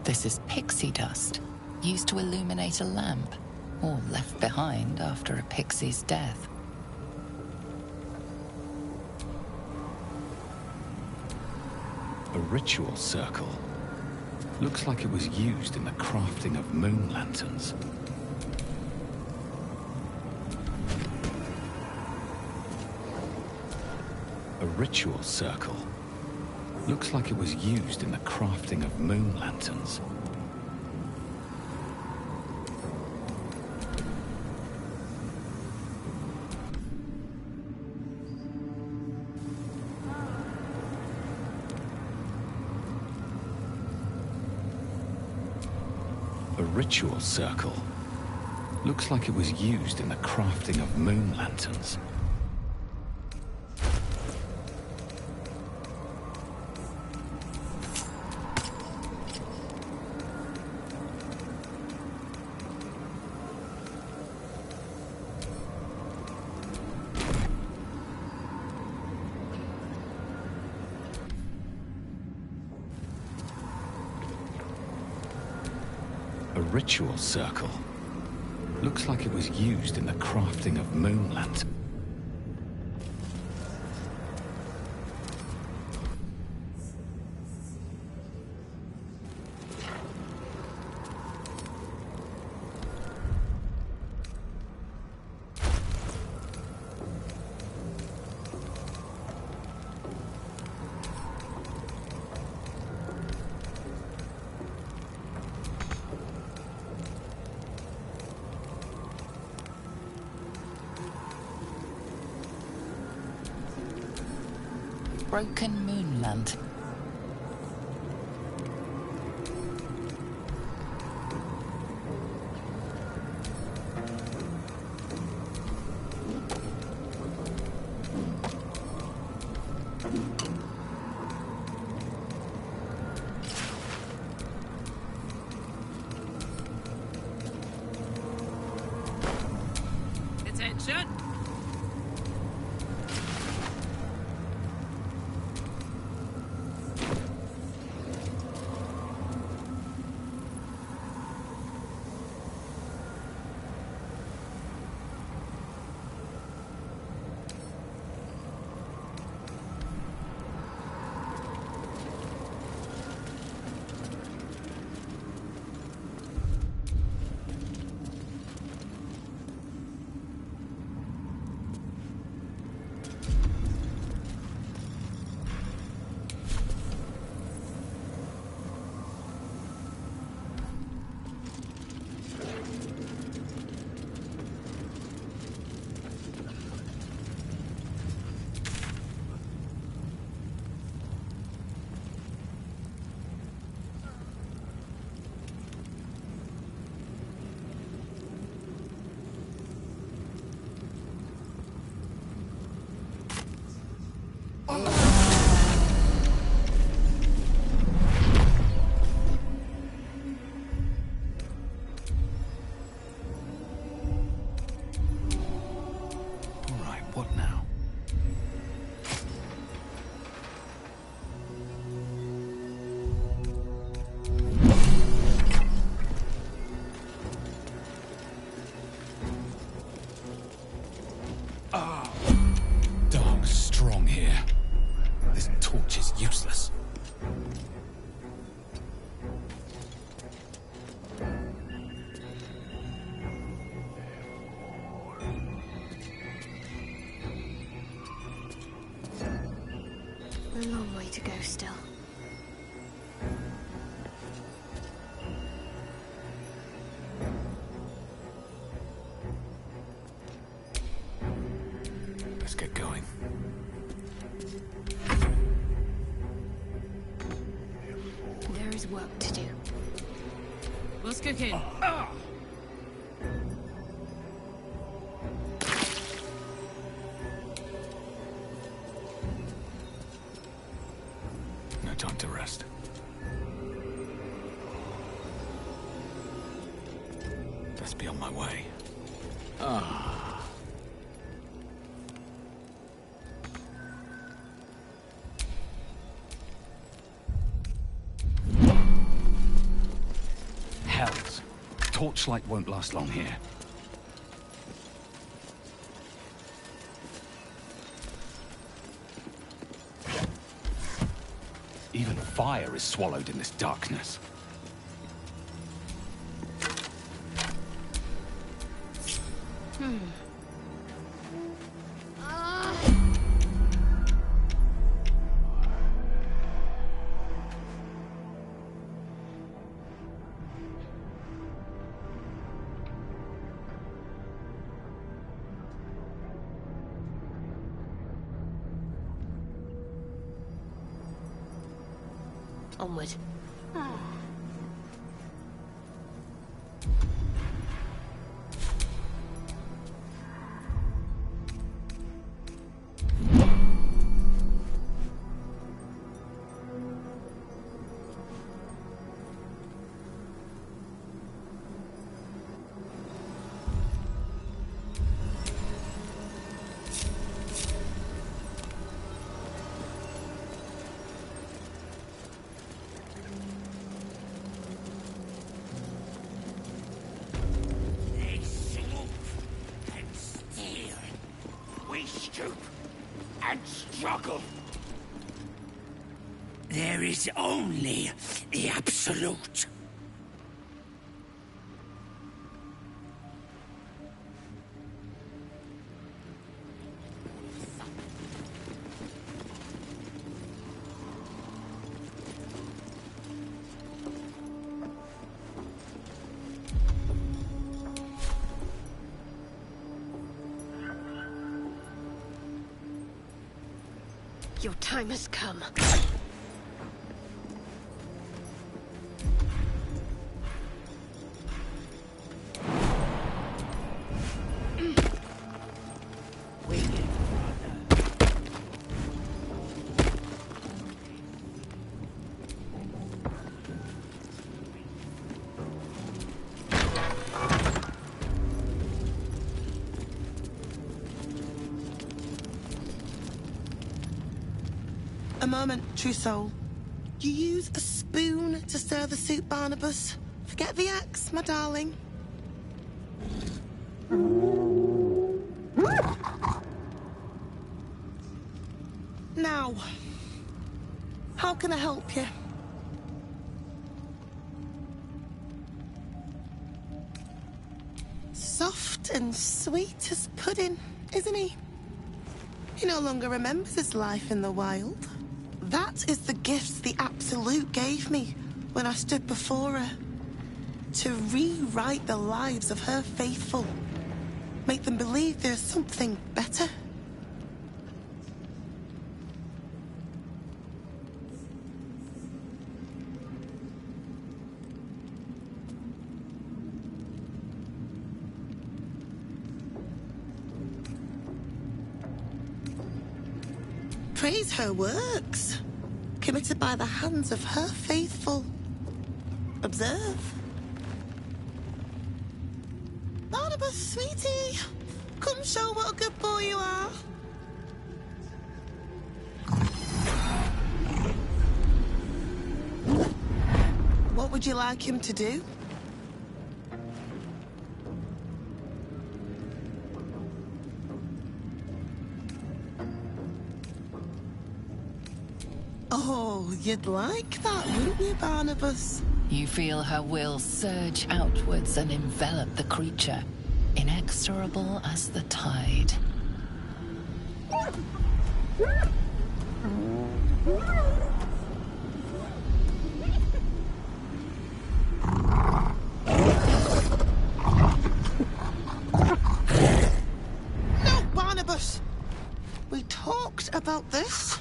This is pixie dust, used to illuminate a lamp, or left behind after a pixie's death. A ritual circle. Looks like it was used in the crafting of moon lanterns. A ritual circle. Looks like it was used in the crafting of moon lanterns. A ritual circle. Looks like it was used in the crafting of moon lanterns. A ritual circle. Looks like it was used in the crafting of moon lanterns. Broken moonland. Attention! What now? Dark's strong here. This torch is useless. A long way to go still. Let's get going. There is work to do. What's cooking? No time to rest. Best be on my way. Hells. Torchlight won't last long here. Even fire is swallowed in this darkness. Onward. They swoop and steal. We stoop and struggle. There is only the Absolute. Your time has come. A moment, true soul. You use a spoon to stir the soup, Barnabas. Forget the axe, my darling. Now, how can I help you? Soft and sweet as pudding, isn't he? He no longer remembers his life in the wild. That is the gift the Absolute gave me when I stood before her. To rewrite the lives of her faithful. Make them believe there's something better. Praise her works, committed by the hands of her faithful. Observe. Barnabas, sweetie, come show what a good boy you are. What would you like him to do? Oh, you'd like that, wouldn't you, Barnabas? You feel her will surge outwards and envelop the creature, inexorable as the tide. No, Barnabas! We talked about this.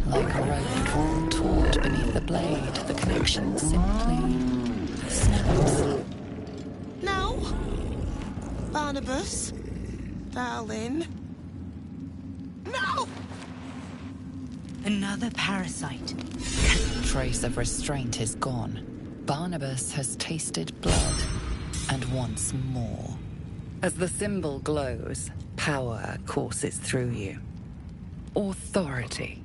Like a rope taut beneath the blade, the connection simply snaps. Now, Barnabas, darling. No! Another parasite. Trace of restraint is gone. Barnabas has tasted blood, and wants more. As the symbol glows, power courses through you. Authority.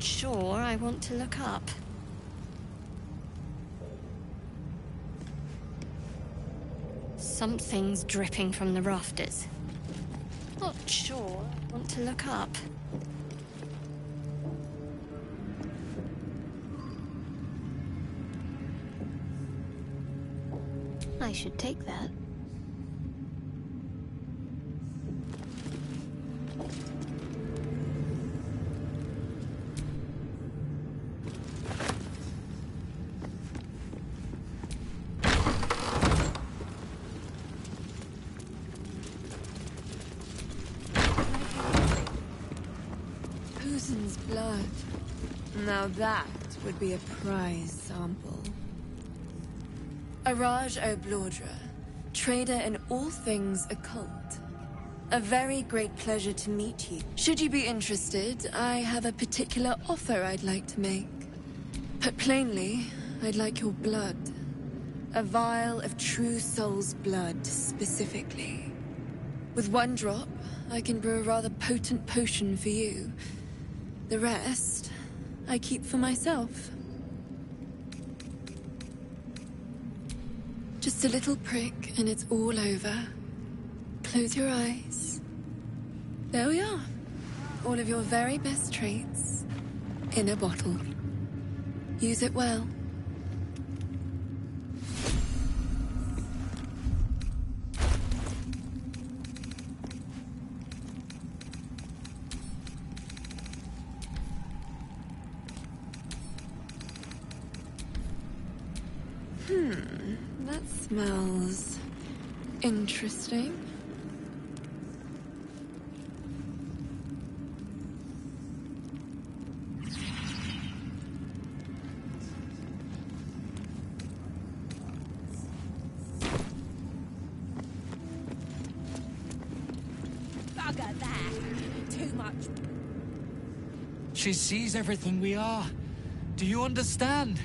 Sure, I want to look up. Something's dripping from the rafters. Not sure, I want to look up. I should take that. Blood. Now that would be a prize sample. Araj O'Blordra, trader in all things occult. A very great pleasure to meet you. Should you be interested, I have a particular offer I'd like to make. Put plainly, I'd like your blood. A vial of true soul's blood, specifically. With one drop, I can brew a rather potent potion for you. The rest, I keep for myself. Just a little prick and it's all over. Close your eyes. There we are. All of your very best traits in a bottle. Use it well. That smells interesting. Bugger that. Too much. She sees everything we are. Do you understand?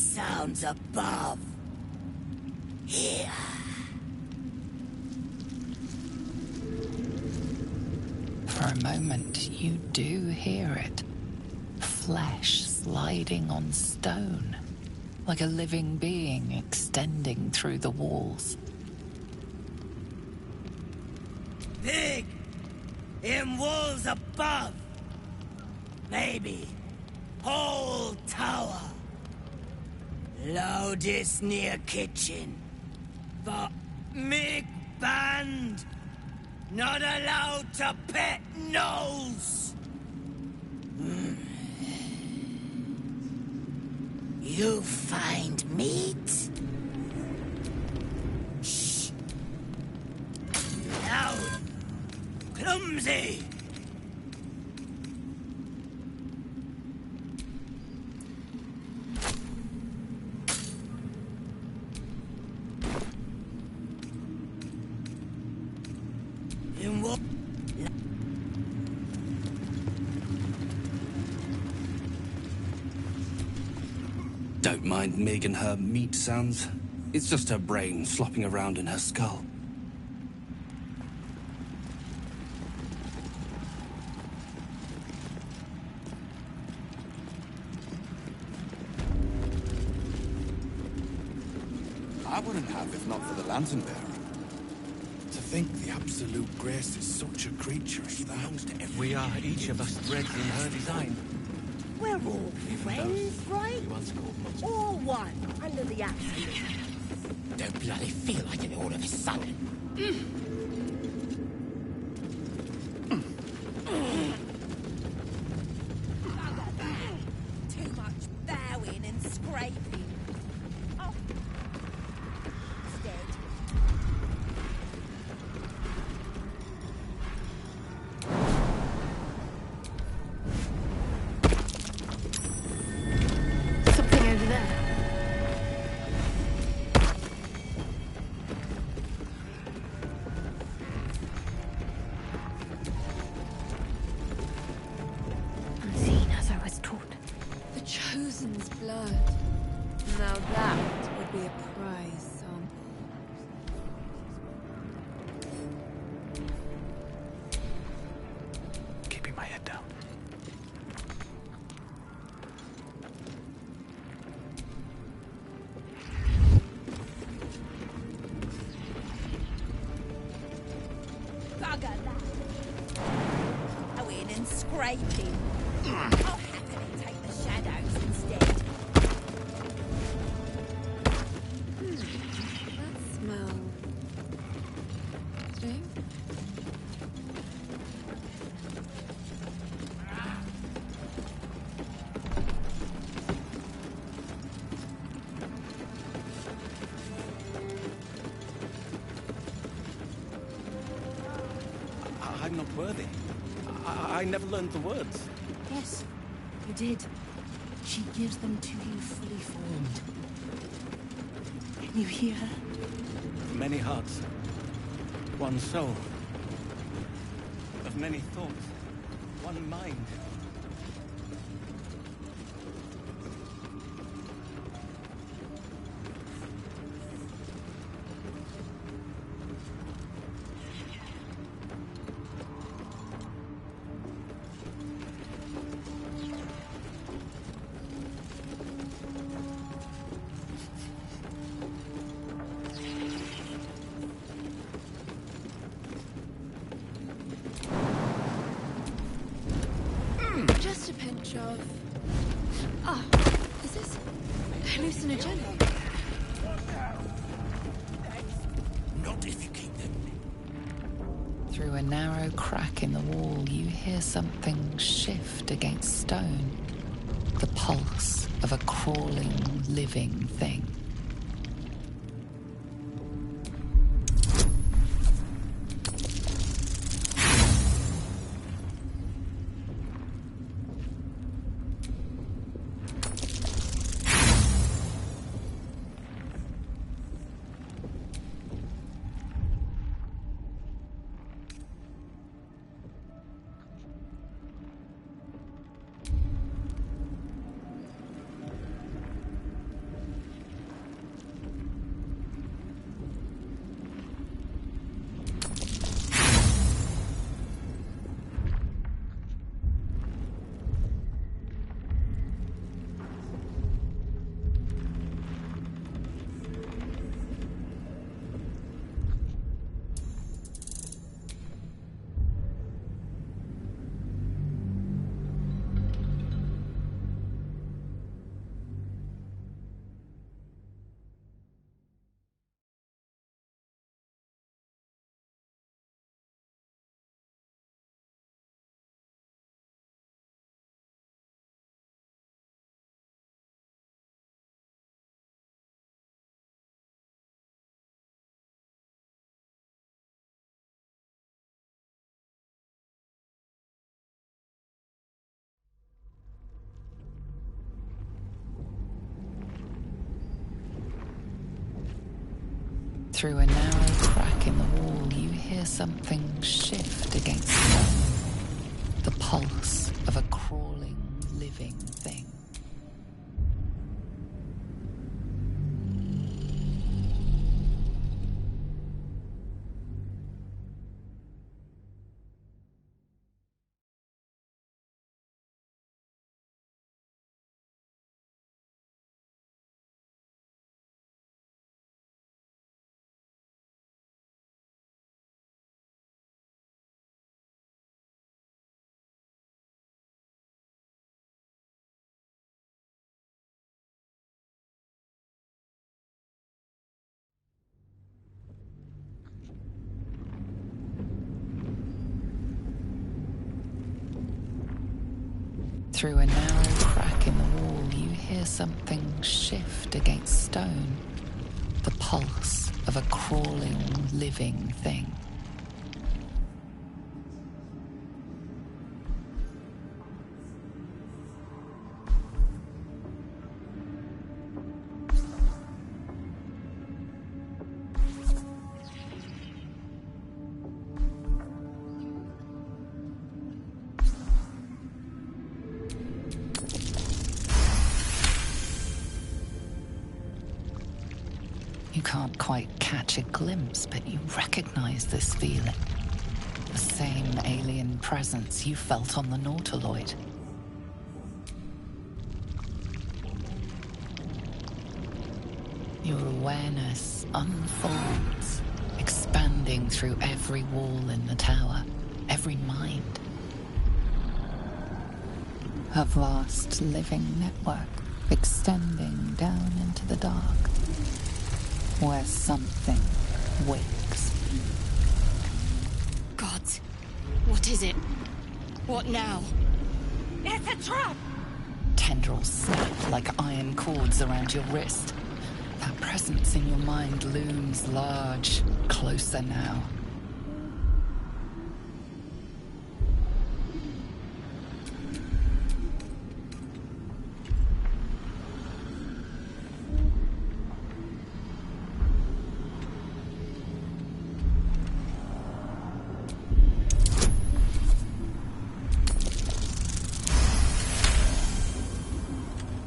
sounds above. Here. For a moment, you do hear it. Flesh sliding on stone, like a living being extending through the walls. Big! In walls above! Maybe. Whole tower. Loudest near kitchen. But Mig banned. Not allowed to pet nose. You find meat? Shh. Loud. Clumsy. In what? Don't mind Mig and her meat sounds. It's just her brain flopping around in her skull. I wouldn't have if not for the lantern bearer. To think the absolute grace is such a creature as that. We are each of us threads in her design. We're all friends, right? All one, under the absolute. Don't bloody feel like it all of a sudden. Too much bowing and scraping. Oh. It's dead. Something over there. Unseen as I was taught. The Chosen's blood. Now that would be a prize sample. Keeping my head down. Bugger that. Bowing and scraping. I'll happily take the shadows instead. That smells strange. I'm not worthy. I never learned the words. Yes, you did. She gives them to you fully formed. Can you hear her? Many hearts. One soul. Of many thoughts. One mind. Just a pinch of... Ah, is this hallucinogenic? Not if you keep them. Through a narrow crack in the wall, you hear something shift against stone. The pulse of a crawling, living thing. Through a narrow crack in the wall, you hear something shift against stone. The pulse of a crawling, living thing. Through a narrow crack in the wall, you hear something shift against stone. The pulse of a crawling, living thing. You can't quite catch a glimpse, but you recognize this feeling. The same alien presence you felt on the Nautiloid. Your awareness unfolds, expanding through every wall in the tower, every mind. A vast living network extending down into the dark, where something wakes. Gods, what is it? What now? It's a trap! Tendrils snap like iron cords around your wrist. That presence in your mind looms large, closer now.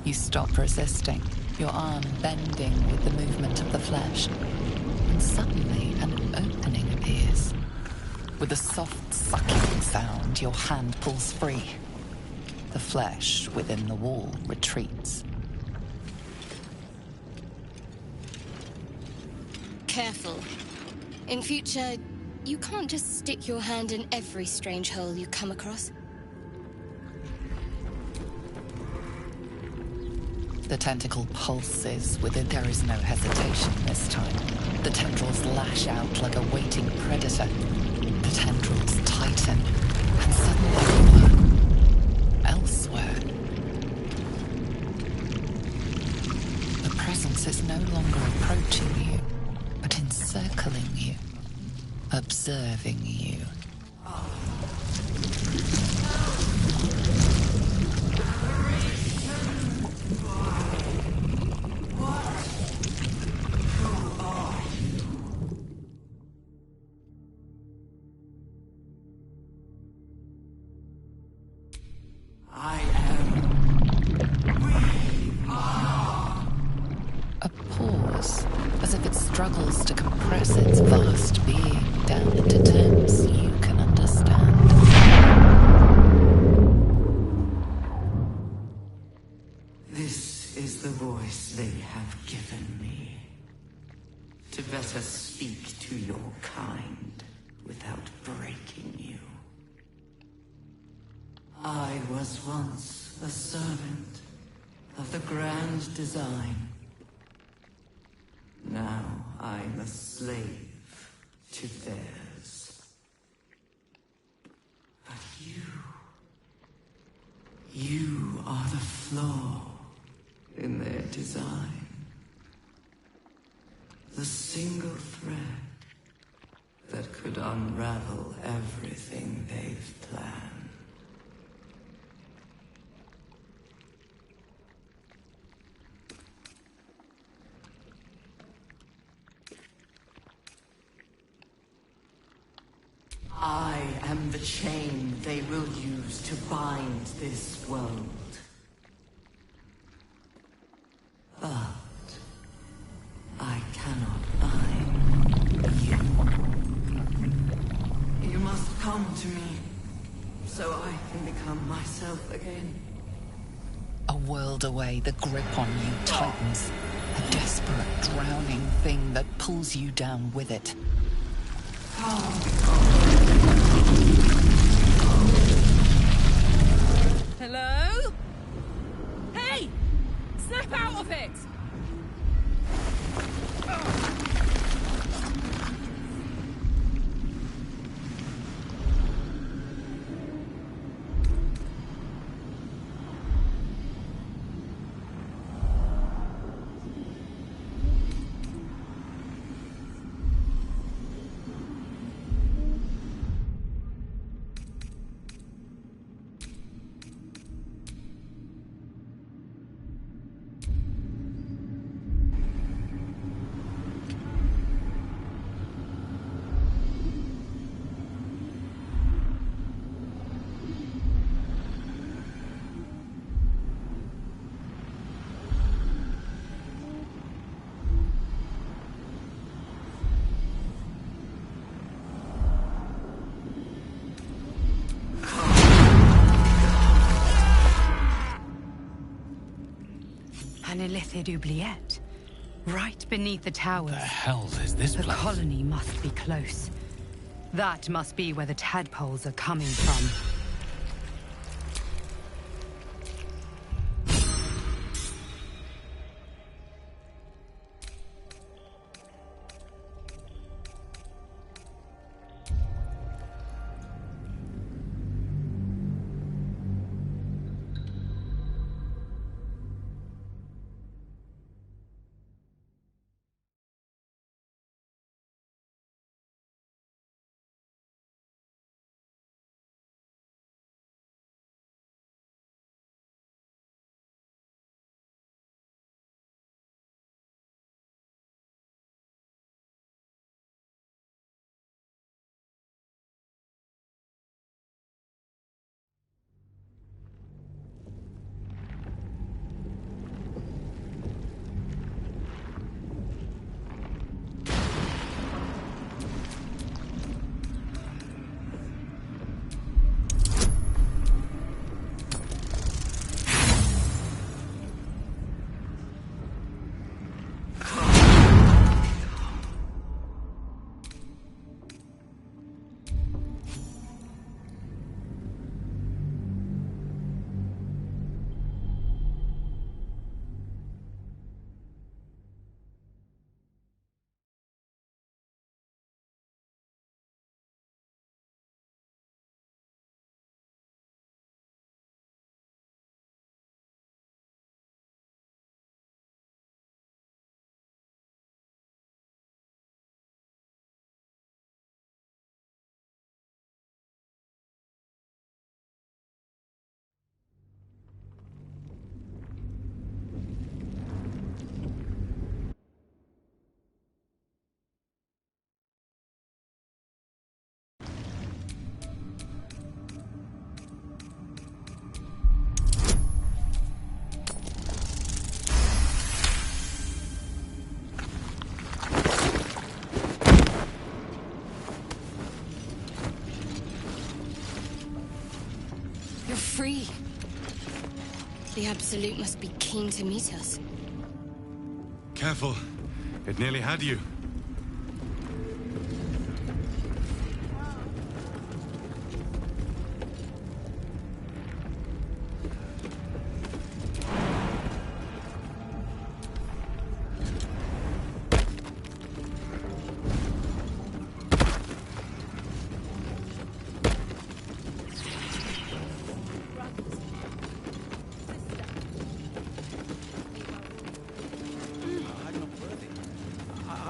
You stop resisting, your arm bending with the movement of the flesh. And suddenly an opening appears. With a soft sucking sound, your hand pulls free. The flesh within the wall retreats. Careful. In future, you can't just stick your hand in every strange hole you come across. The tentacle pulses within. There is no hesitation this time. The tendrils lash out like a waiting predator. The tendrils tighten, and suddenly you are elsewhere. The presence is no longer approaching you, but encircling you, observing you. Struggles to compress its vast being down into terms you can understand. This is the voice they have given me. To better speak to your kind without breaking you. I was once a servant of the grand design. Now I'm a slave to theirs. But you are the flaw in their design. The single thread that could unravel everything they've planned. chain they will use to bind this world. But I cannot bind you. You must come to me, so I can become myself again. A world away, the grip on you tightens. A desperate, drowning thing that pulls you down with it. Hello? Hey! Snap out of it! An illithid oubliette. Right beneath the towers. The hell is this The place? colony must be close. That must be where the tadpoles are coming from. Free. The Absolute must be keen to meet us. Careful. It nearly had you.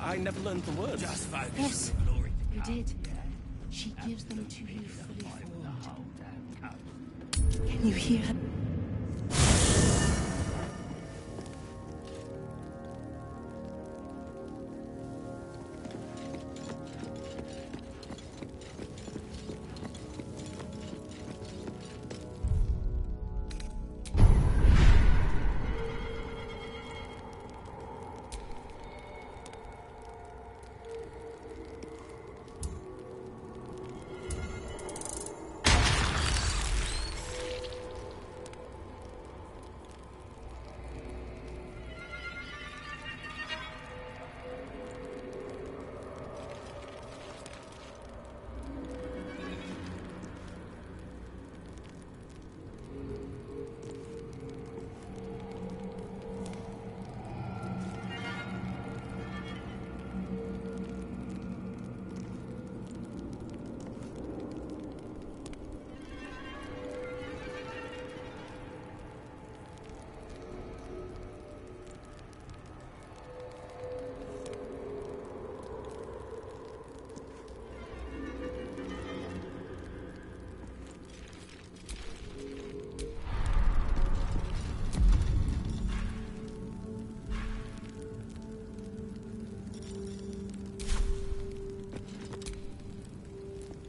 I never learned the words. Just focus. Yes, you did. She gives them to you fully formed. Can you hear her?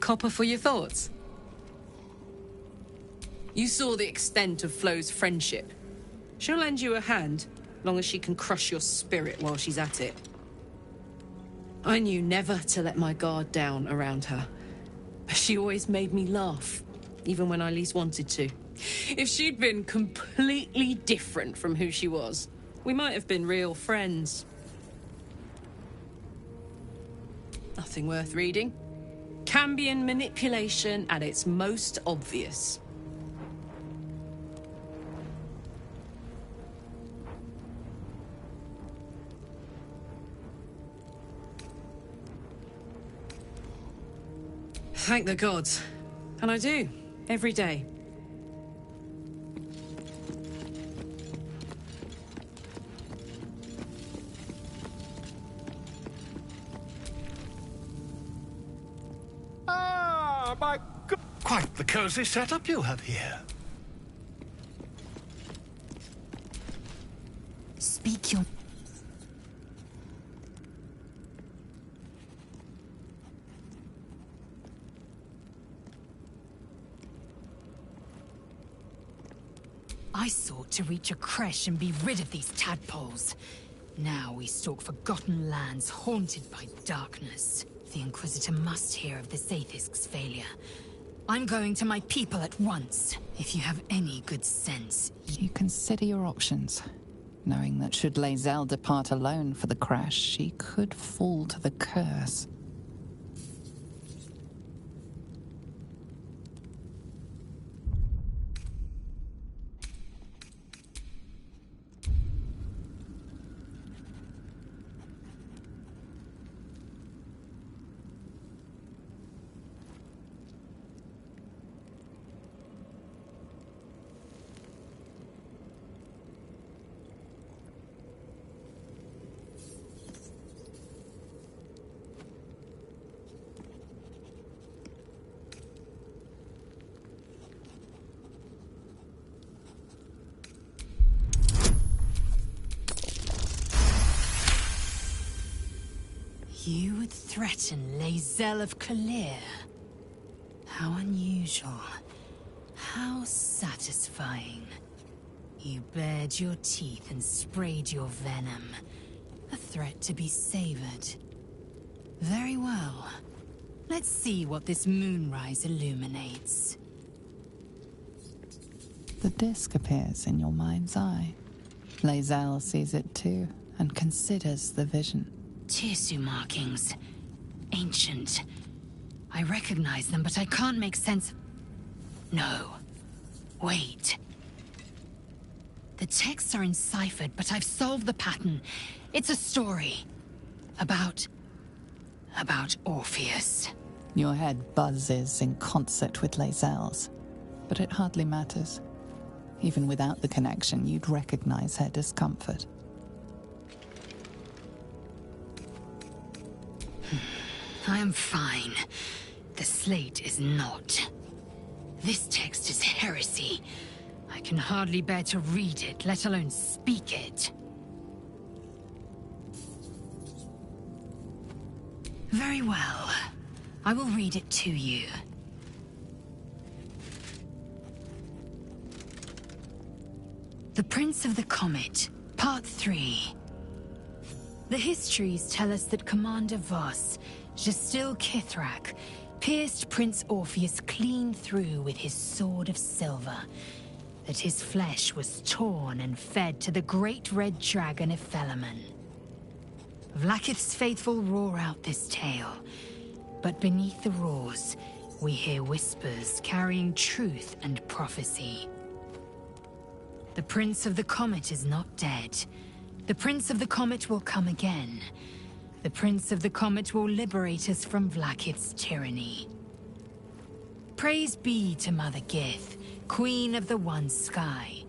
copper for your thoughts? You saw the extent of Flo's friendship. She'll lend you a hand, long as she can crush your spirit while she's at it. I knew never to let my guard down around her. She always made me laugh, even when I least wanted to. If she'd been completely different from who she was, we might have been real friends. Nothing worth reading. Cambion manipulation at its most obvious. Thank the gods. And I do, every day. Ah, my God. Quite the cozy setup you have here. Speak your... I sought to reach a creche and be rid of these tadpoles. Now we stalk forgotten lands haunted by darkness. The Inquisitor must hear of the Sathisk's failure. I'm going to my people at once. If you have any good sense, you consider your options, knowing that should Lae'zel depart alone for the crash, she could fall to the curse. you would threaten Lae'zel of Kalir. How unusual. How satisfying. You bared your teeth and sprayed your venom. A threat to be savored. Very well. Let's see what this moonrise illuminates. The disc appears in your mind's eye. Lae'zel sees it too, and considers the vision. Tirsu markings. Ancient. I recognize them, but I can't make sense... No. Wait. The texts are enciphered, but I've solved the pattern. It's a story. About Orpheus. Your head buzzes in concert with Lae'zel's, but it hardly matters. Even without the connection, you'd recognize her discomfort. I am fine. The slate is not. This text is heresy. I can hardly bear to read it, let alone speak it. Very well. I will read it to you. The Prince of the Comet, Part 3. The histories tell us that Commander Voss, Gestil Kithrak, pierced Prince Orpheus clean through with his sword of silver, that his flesh was torn and fed to the great red dragon Ephelaman. Vlaakith's faithful roar out this tale, but beneath the roars, we hear whispers carrying truth and prophecy. The Prince of the Comet is not dead. The Prince of the Comet will come again. The Prince of the Comet will liberate us from Vlaakith's tyranny. Praise be to Mother Gith, Queen of the One Sky.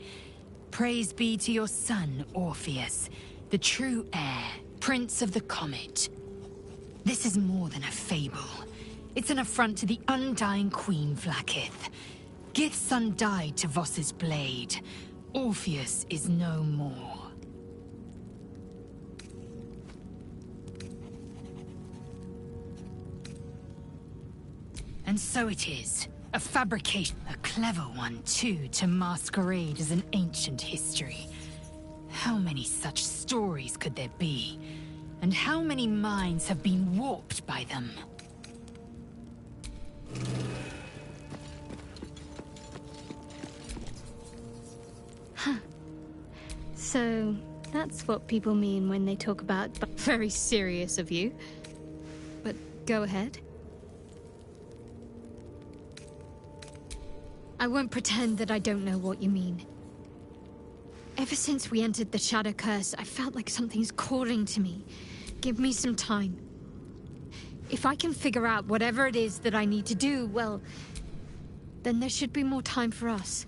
Praise be to your son, Orpheus, the true heir, Prince of the Comet. This is more than a fable. It's an affront to the undying Queen Vlaakith. Gith's son died to Voss's blade. Orpheus is no more. And so it is. A fabrication. A clever one, too, to masquerade as an ancient history. How many such stories could there be? And how many minds have been warped by them? Huh. So, that's what people mean when they talk about... Very serious of you. But go ahead. I won't pretend that I don't know what you mean. Ever since we entered the Shadow Curse, I felt like something's calling to me. Give me some time. If I can figure out whatever it is that I need to do, well, then there should be more time for us.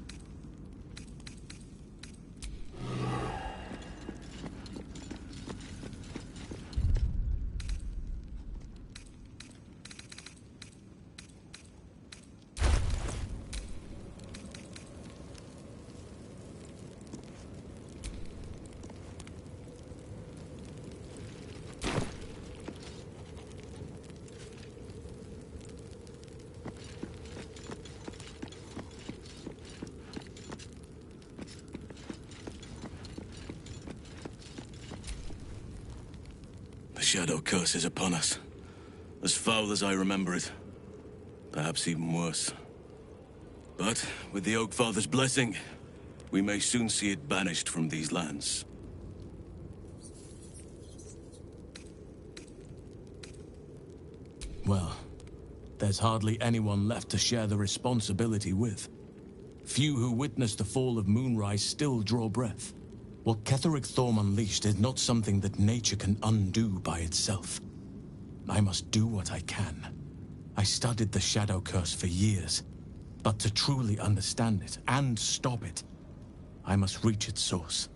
The Shadow Curse is upon us. As foul as I remember it. Perhaps even worse. But, with the Oak Father's blessing, we may soon see it banished from these lands. Well, there's hardly anyone left to share the responsibility with. Few who witnessed the fall of Moonrise still draw breath. What Ketheric Thorm unleashed is not something that nature can undo by itself. I must do what I can. I studied the Shadow Curse for years, but to truly understand it and stop it, I must reach its source.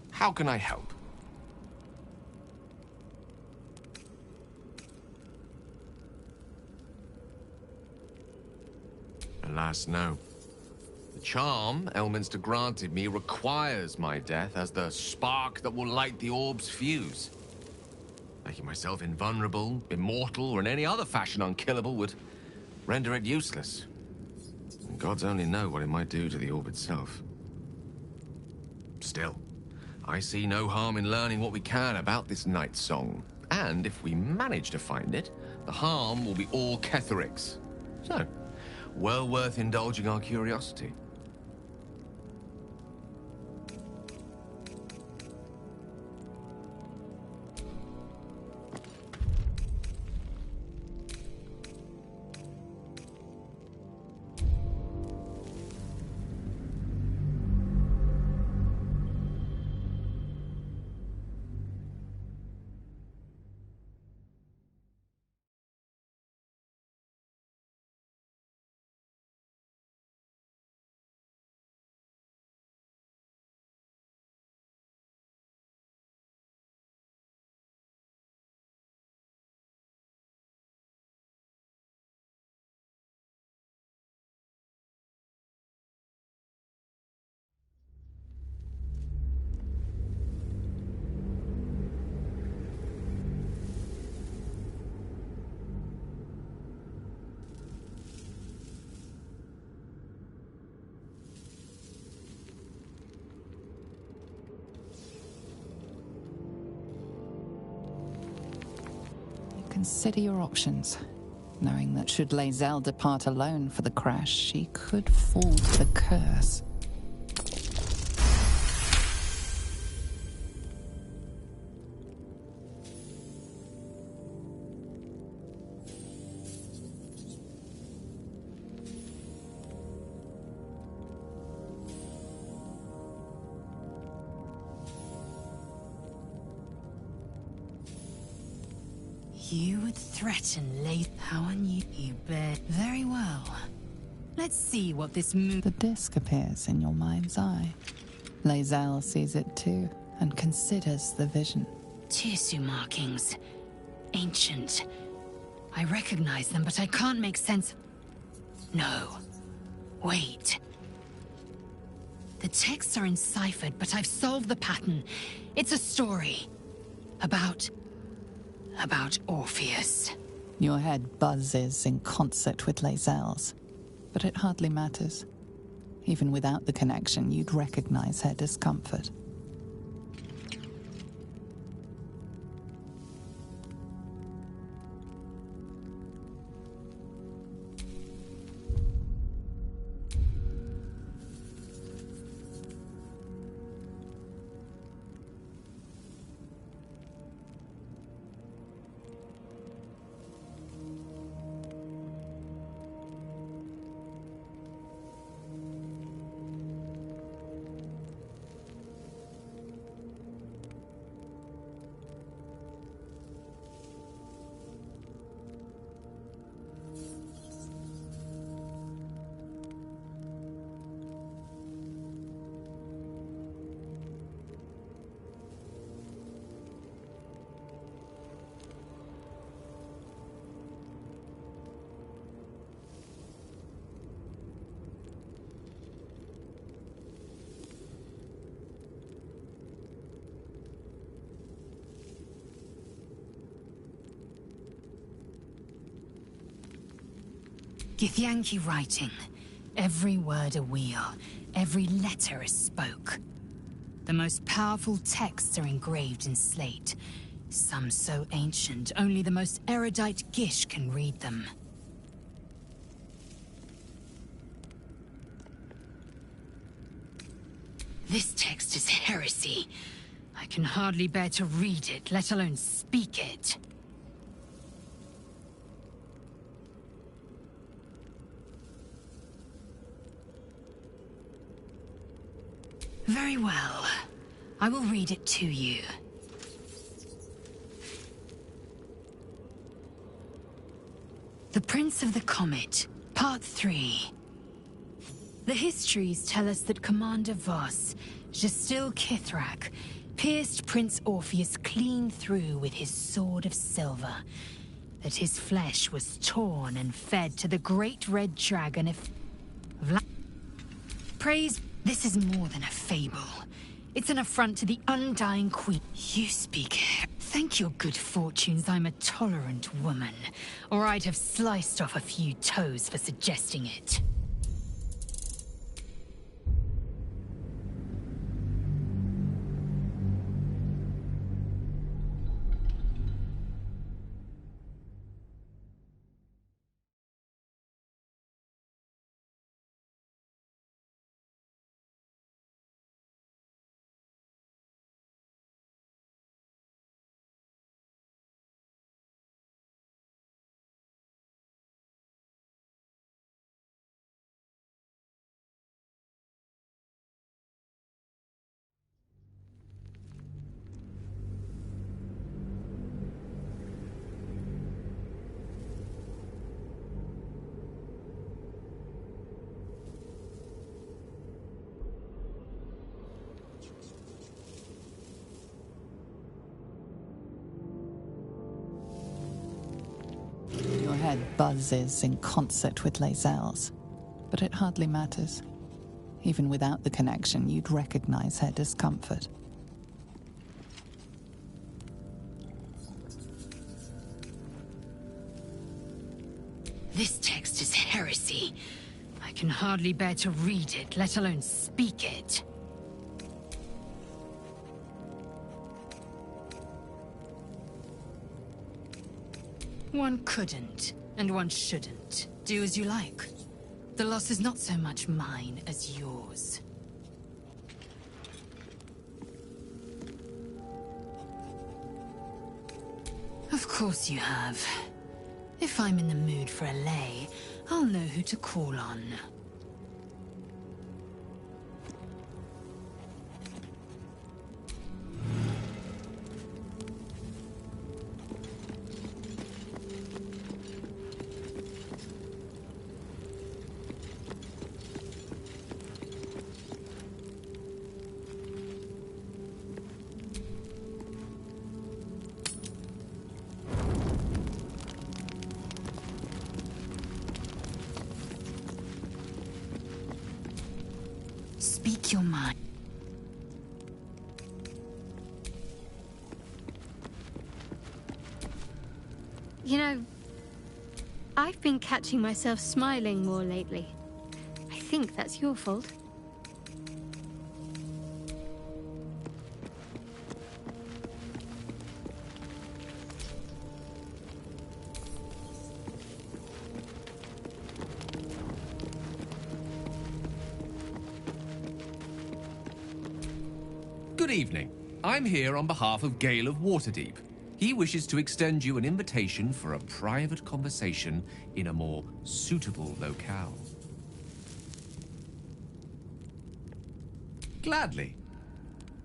How can I help? Alas, no. The charm Elminster granted me requires my death as the spark that will light the orb's fuse. Making myself invulnerable, immortal, or in any other fashion unkillable would render it useless. And gods only know what it might do to the orb itself. Still, I see no harm in learning what we can about this night song. And if we manage to find it, the harm will be all Ketheric's. So, well worth indulging our curiosity. Consider your options, knowing that should Lae'zel depart alone for the crash, she could fall to the curse. You would threaten How unusual. You bet. Very well. Let's see what this The disc appears in your mind's eye. Lae'zel sees it too, and considers the vision. Tissue markings. Ancient. I recognize them, but I can't make sense. No. Wait. The texts are enciphered, but I've solved the pattern. It's a story. About Orpheus. Your head buzzes in concert with Lae'zel's, but it hardly matters. Even without the connection, you'd recognize her discomfort. Githyanki writing. Every word a wheel, every letter a spoke. The most powerful texts are engraved in slate. Some so ancient, only the most erudite Gish can read them. This text is heresy. I can hardly bear to read it, let alone speak it. Very well. I will read it to you. The Prince of the Comet, Part 3. The histories tell us that Commander Voss, Gestil Kithrak, pierced Prince Orpheus clean through with his sword of silver, that his flesh was torn and fed to the great red dragon of praise. This is more than a fable. It's an affront to the undying queen. You speak. Thank your good fortunes I'm a tolerant woman, or I'd have sliced off a few toes for suggesting it. Your head buzzes in concert with Lae'zel's, but it hardly matters. Even without the connection, you'd recognize her discomfort. This text is heresy. I can hardly bear to read it, let alone speak it. One couldn't, and one shouldn't. Do as you like. The loss is not so much mine as yours. Of course you have. If I'm in the mood for a lay, I'll know who to call on. Speak your mind. You know, I've been catching myself smiling more lately. I think that's your fault. Good evening. I'm here on behalf of Gale of Waterdeep. He wishes to extend you an invitation for a private conversation in a more suitable locale. Gladly.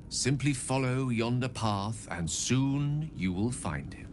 Simply follow yonder path, and soon you will find him.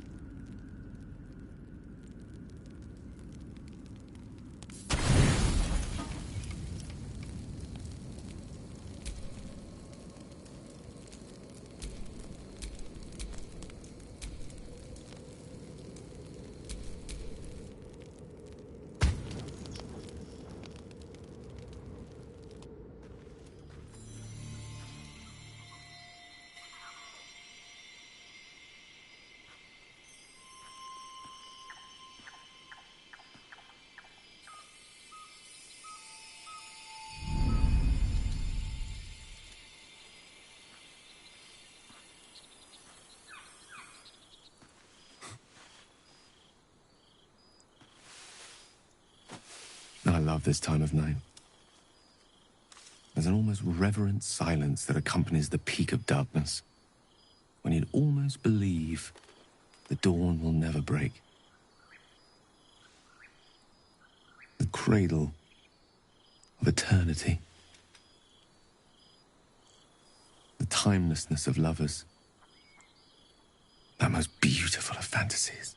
I love this time of night. There's an almost reverent silence that accompanies the peak of darkness, when you'd almost believe the dawn will never break. The cradle of eternity. The timelessness of lovers. That most beautiful of fantasies.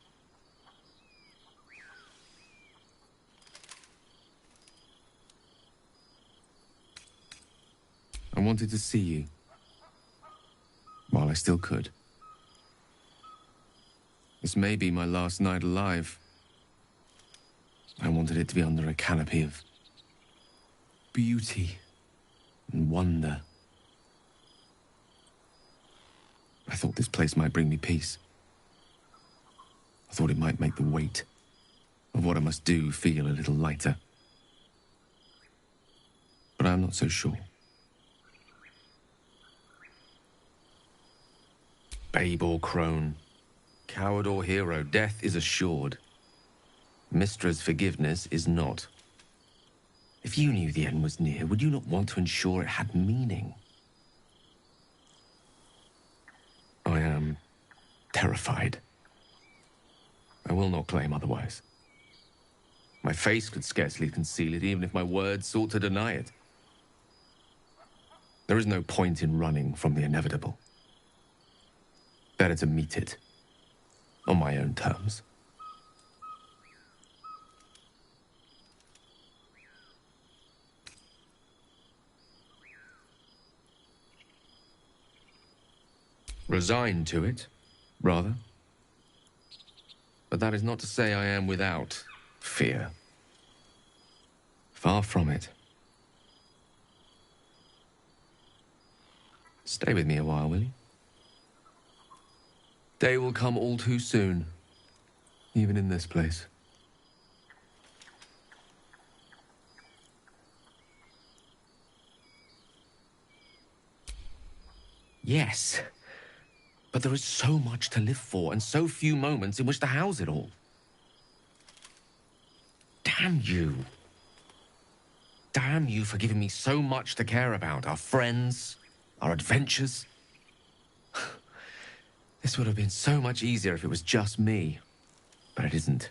I wanted to see you, while I still could. This may be my last night alive. I wanted it to be under a canopy of beauty and wonder. I thought this place might bring me peace. I thought it might make the weight of what I must do feel a little lighter. But I'm not so sure. Babe or crone, coward or hero, death is assured. Mistra's forgiveness is not. If you knew the end was near, would you not want to ensure it had meaning? I am terrified. I will not claim otherwise. My face could scarcely conceal it, even if my words sought to deny it. There is no point in running from the inevitable. Better to meet it on my own terms. Resigned to it, rather. But that is not to say I am without fear. Far from it. Stay with me a while, will you? Day will come all too soon, even in this place. Yes, but there is so much to live for and so few moments in which to house it all. Damn you. Damn you for giving me so much to care about. Our friends, our adventures. This would have been so much easier if it was just me. But it isn't.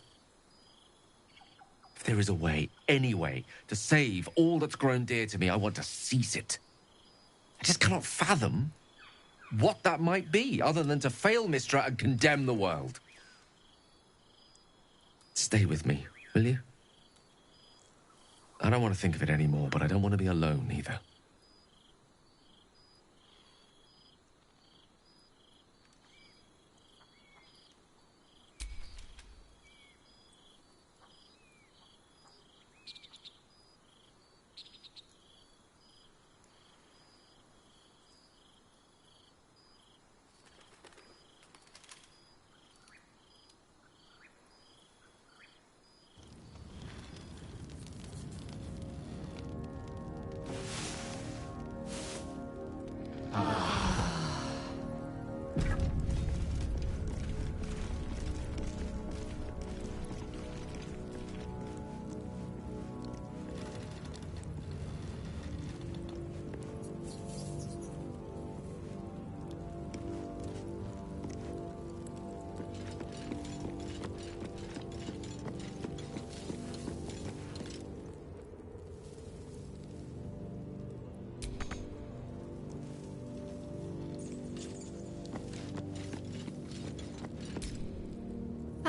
If there is a way, any way, to save all that's grown dear to me, I want to seize it. I just cannot fathom what that might be, other than to fail Mistra and condemn the world. Stay with me, will you? I don't want to think of it anymore, but I don't want to be alone either.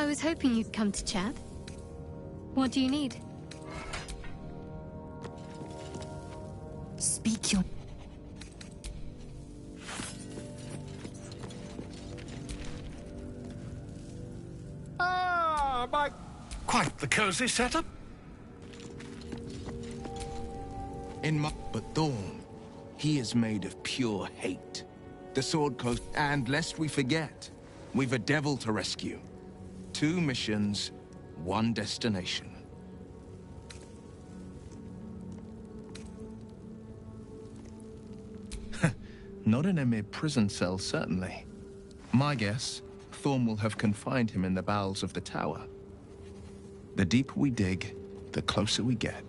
I was hoping you'd come to chat. What do you need? Speak your... Ah, my... Quite the cozy setup. But Thorn, he is made of pure hate. The sword close, and lest we forget, we've a devil to rescue. 2 missions, 1 destination. Not in a mere prison cell, certainly. My guess, Thorn will have confined him in the bowels of the tower. The deeper we dig, the closer we get.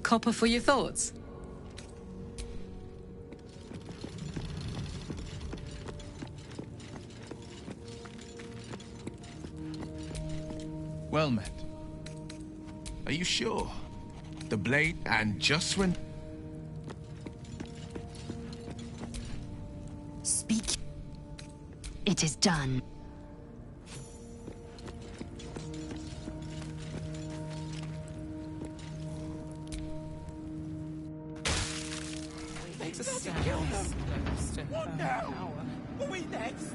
Copper for your thoughts? Well met. Are you sure? The blade, and just when... Speak. It is done. What now? Are we next?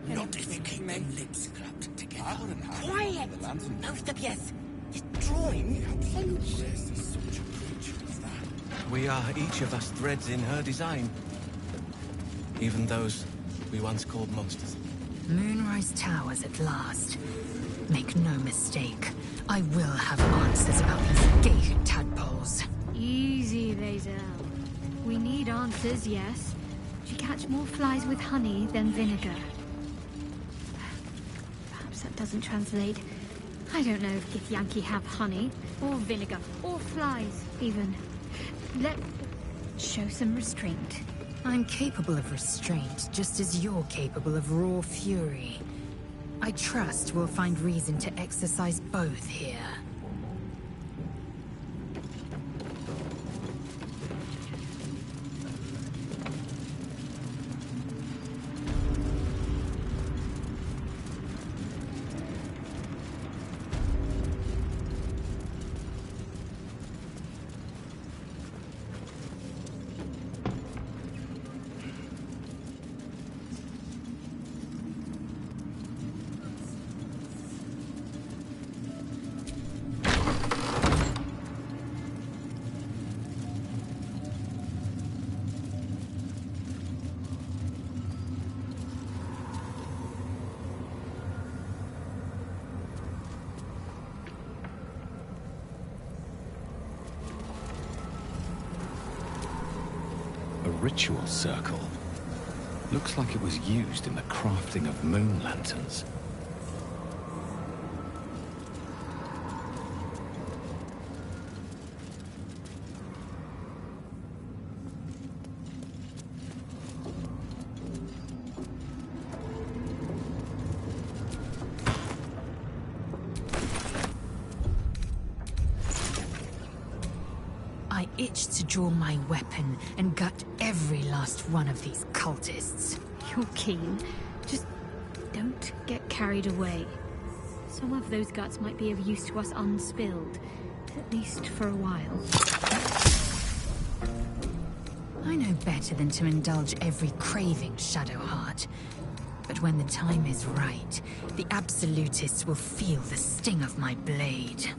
Not if you keep them lips clapped together. I wouldn't have Quiet! Both of yes. This drawing is such a creature as that. We are each of us threads in her design. Even those we once called monsters. Moonrise Towers at last. Make no mistake, I will have answers about these gay tadpoles. Easy, Lae'zel. We need answers, yes. She catch more flies with honey than vinegar. Perhaps that doesn't translate. I don't know if Githyanki have honey, or vinegar, or flies, even. Show some restraint. I'm capable of restraint, just as you're capable of raw fury. I trust we'll find reason to exercise both here. Ritual circle. Looks like it was used in the crafting of moon lanterns. I itch to draw my weapon and gut every last one of these cultists. You're keen. Just don't get carried away. Some of those guts might be of use to us unspilled, at least for a while. I know better than to indulge every craving, Shadowheart. But when the time is right, the Absolutists will feel the sting of my blade.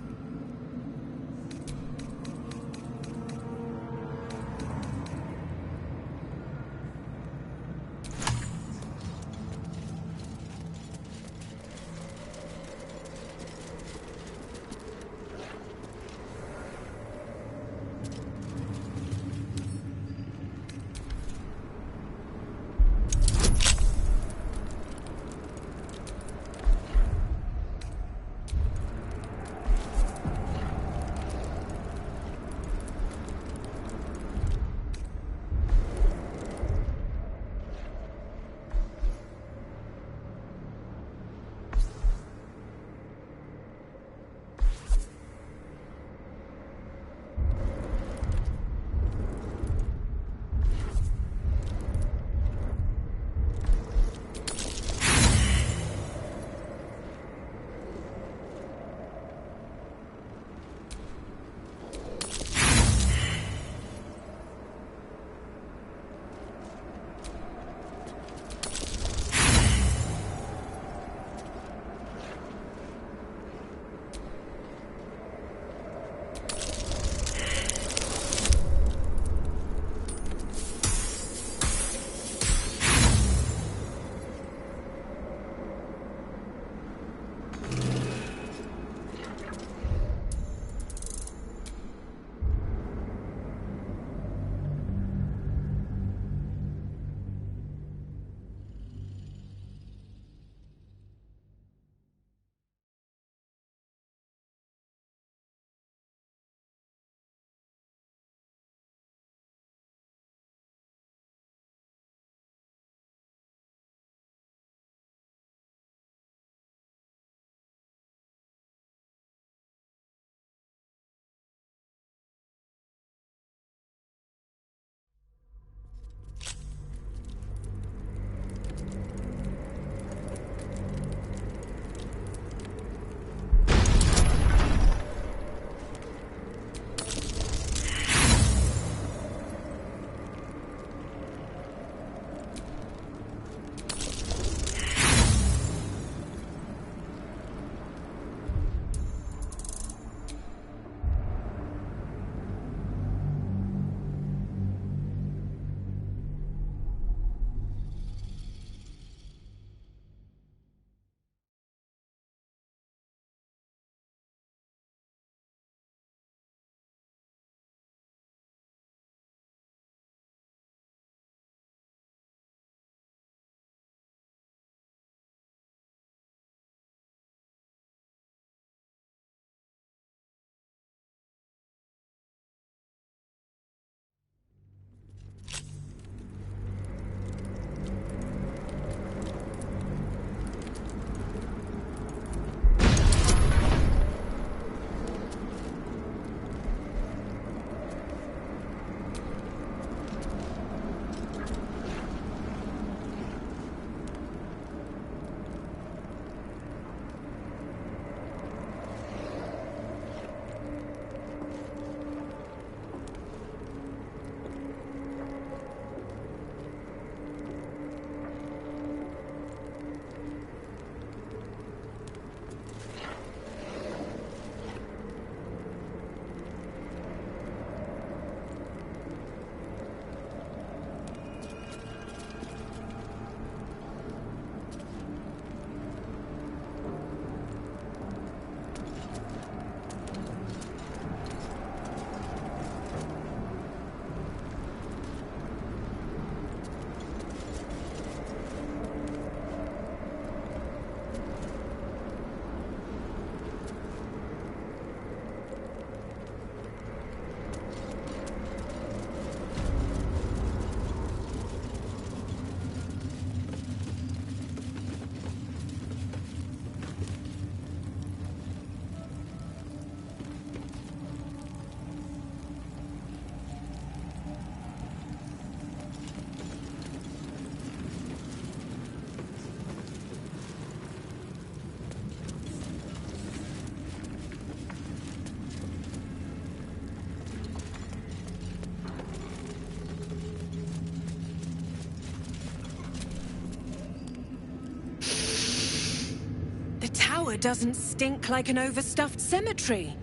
tower doesn't stink like an overstuffed cemetery.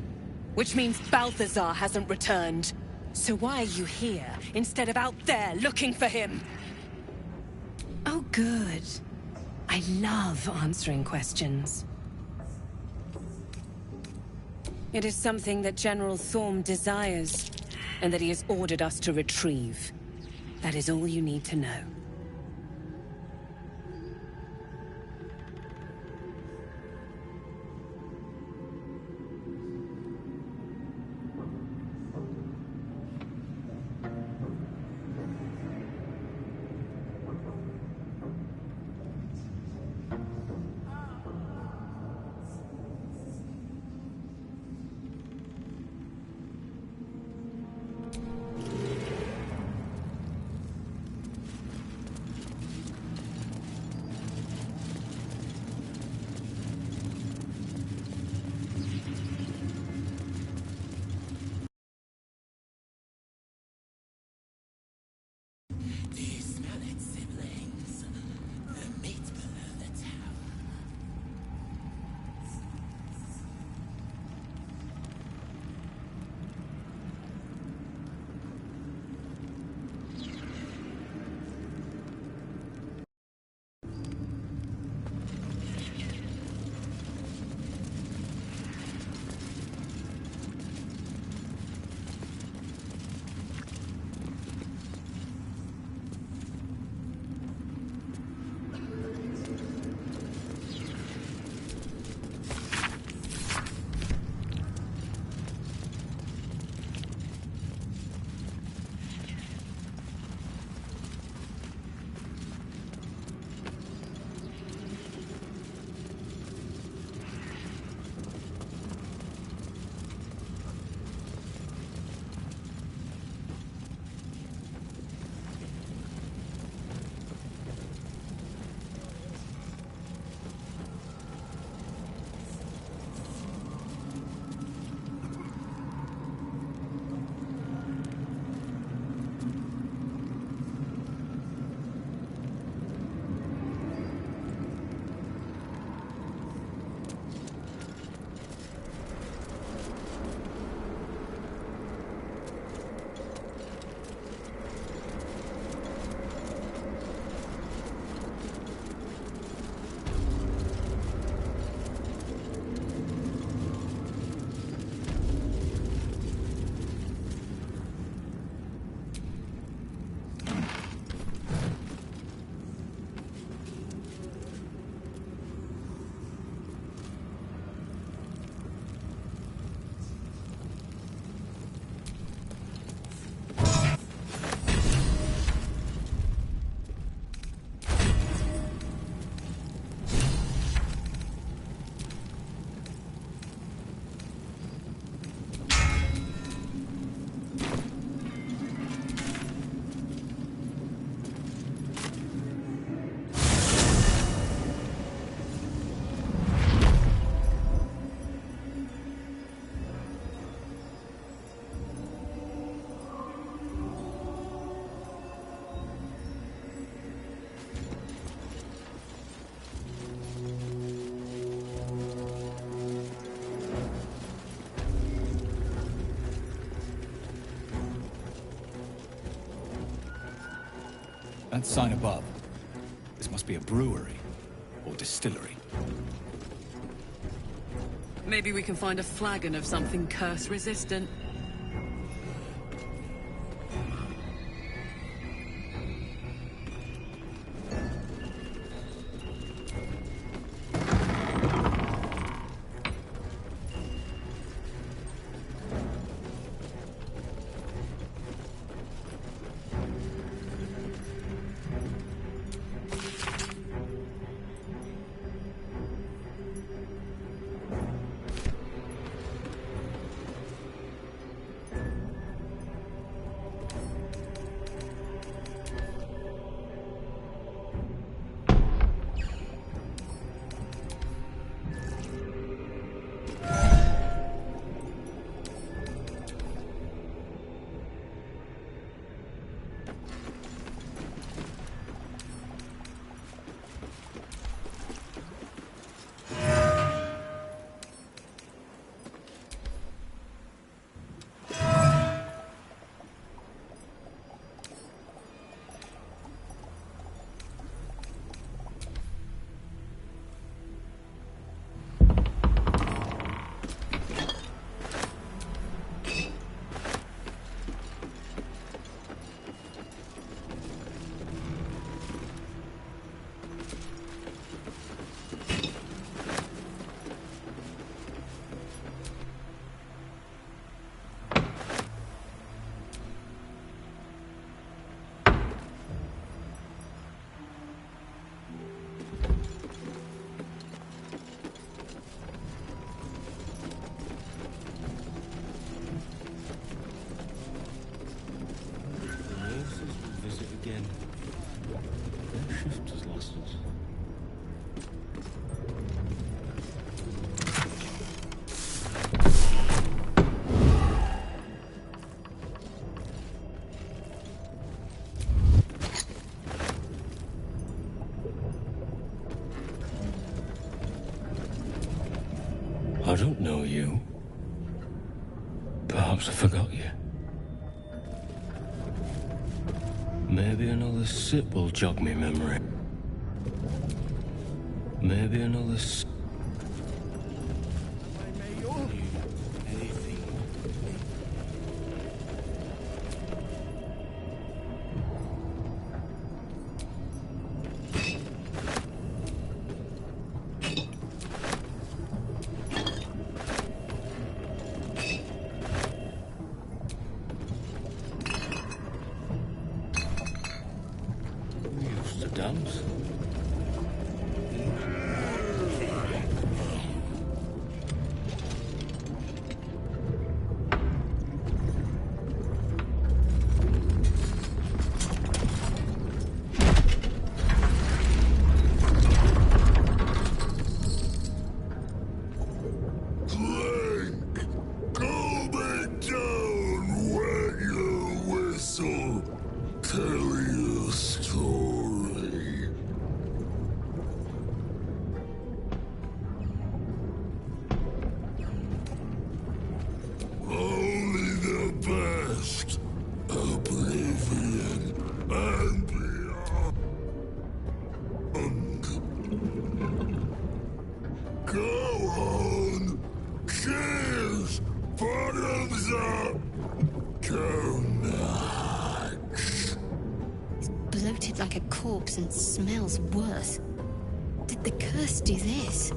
Which means Balthazar hasn't returned. So why are you here, instead of out there looking for him? Oh, good. I love answering questions. It is something that General Thorm desires, and that he has ordered us to retrieve. That is all you need to know. That sign above. This must be a brewery or distillery. Maybe we can find a flagon of something curse-resistant. Perhaps I forgot you. Maybe another sip will jog me memory. Maybe another sip. Used to dance. Bloated like a corpse and smells worse. Did the curse do this?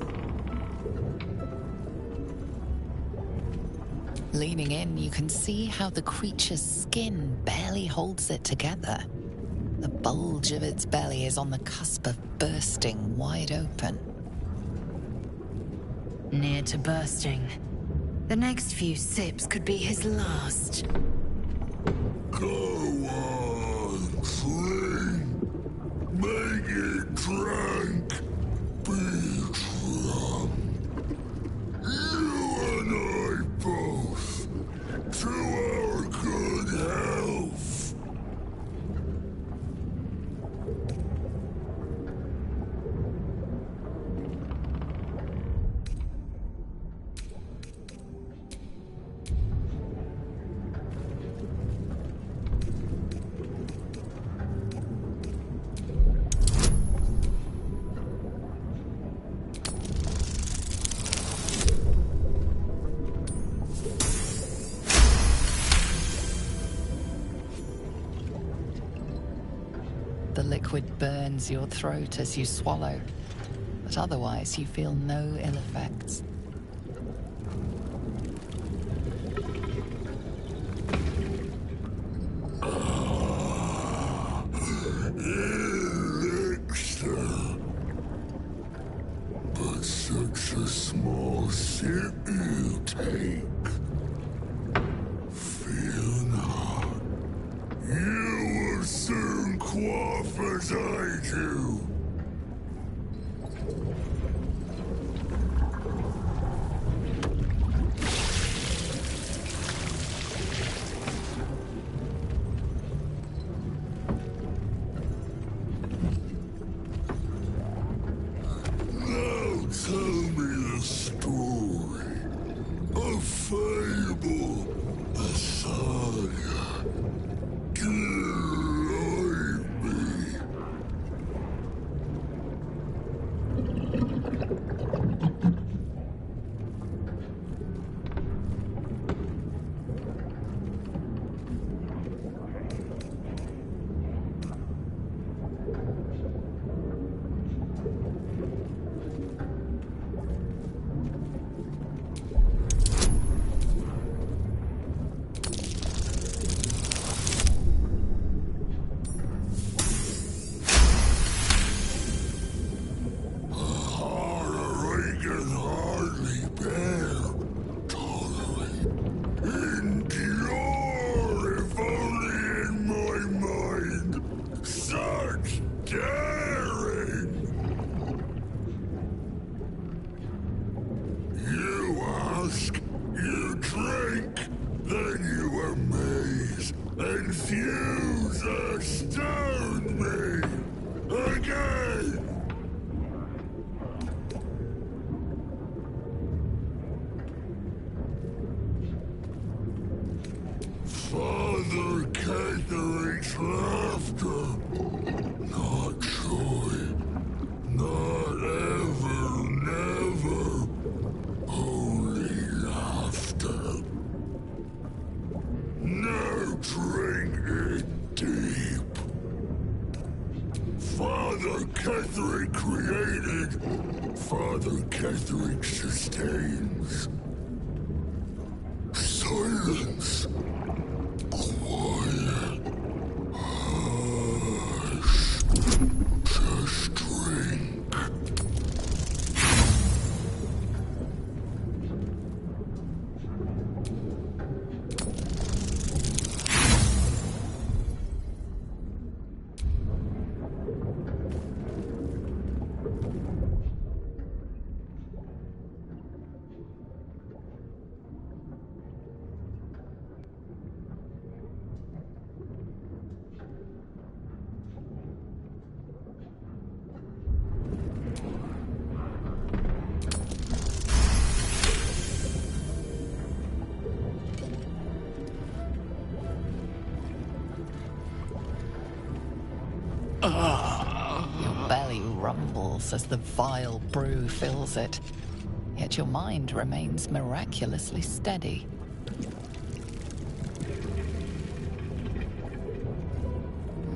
Leaning in, you can see how the creature's skin barely holds it together. The bulge of its belly is on the cusp of bursting wide open. Near to bursting. The next few sips could be his last. Go on, drink. Make it drink. Be drunk. You and I both. To our good health. The liquid burns your throat as you swallow, but otherwise you feel no ill effects. Elixir. But such a small sip you take. Fear not. You will soon quaff as I do. Now tell me the story. A fable, a saga. Delight me. Refuse to stone me again! Catherine's laughter. Not joy. Not ever, never. Only laughter. Now drink it deep. Father Catherick created. Father Catherick sustains. Silence. Quiet. Hush. Just drink. Your belly rumbles as the vile brew fills it, yet your mind remains miraculously steady.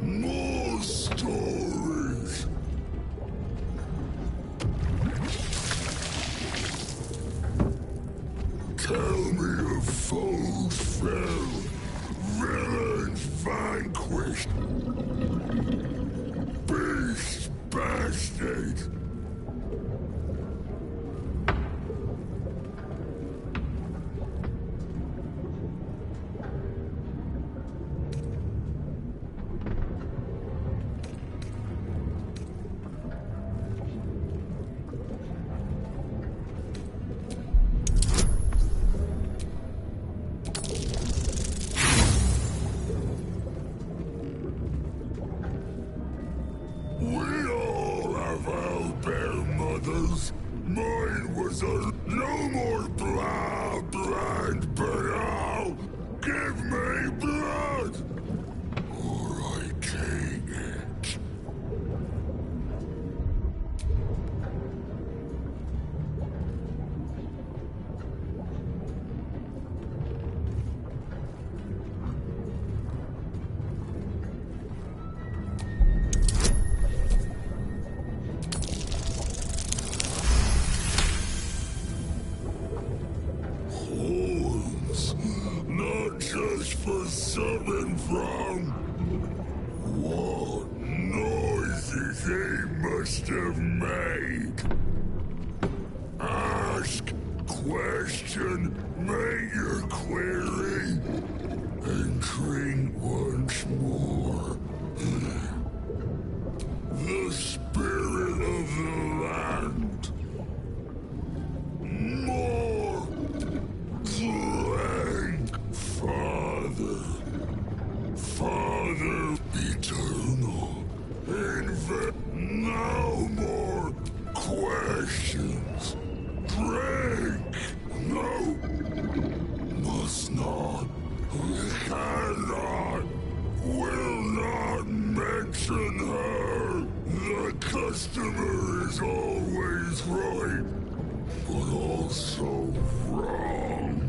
More stories. Tell me of foes fell, villains vanquished, beasts bastard. We all have our bear mothers. Mine was a no more blood, but I'll give me blood, or I take it. Horns, not just for suffering from. What noises they must have made. Ask, question, make your query, and drink once more. The spirit of the land. More drink, Father. Father eternal. No more questions. Drink. No. Must not. Cannot. Will not mention her. The customer is always right, but also wrong.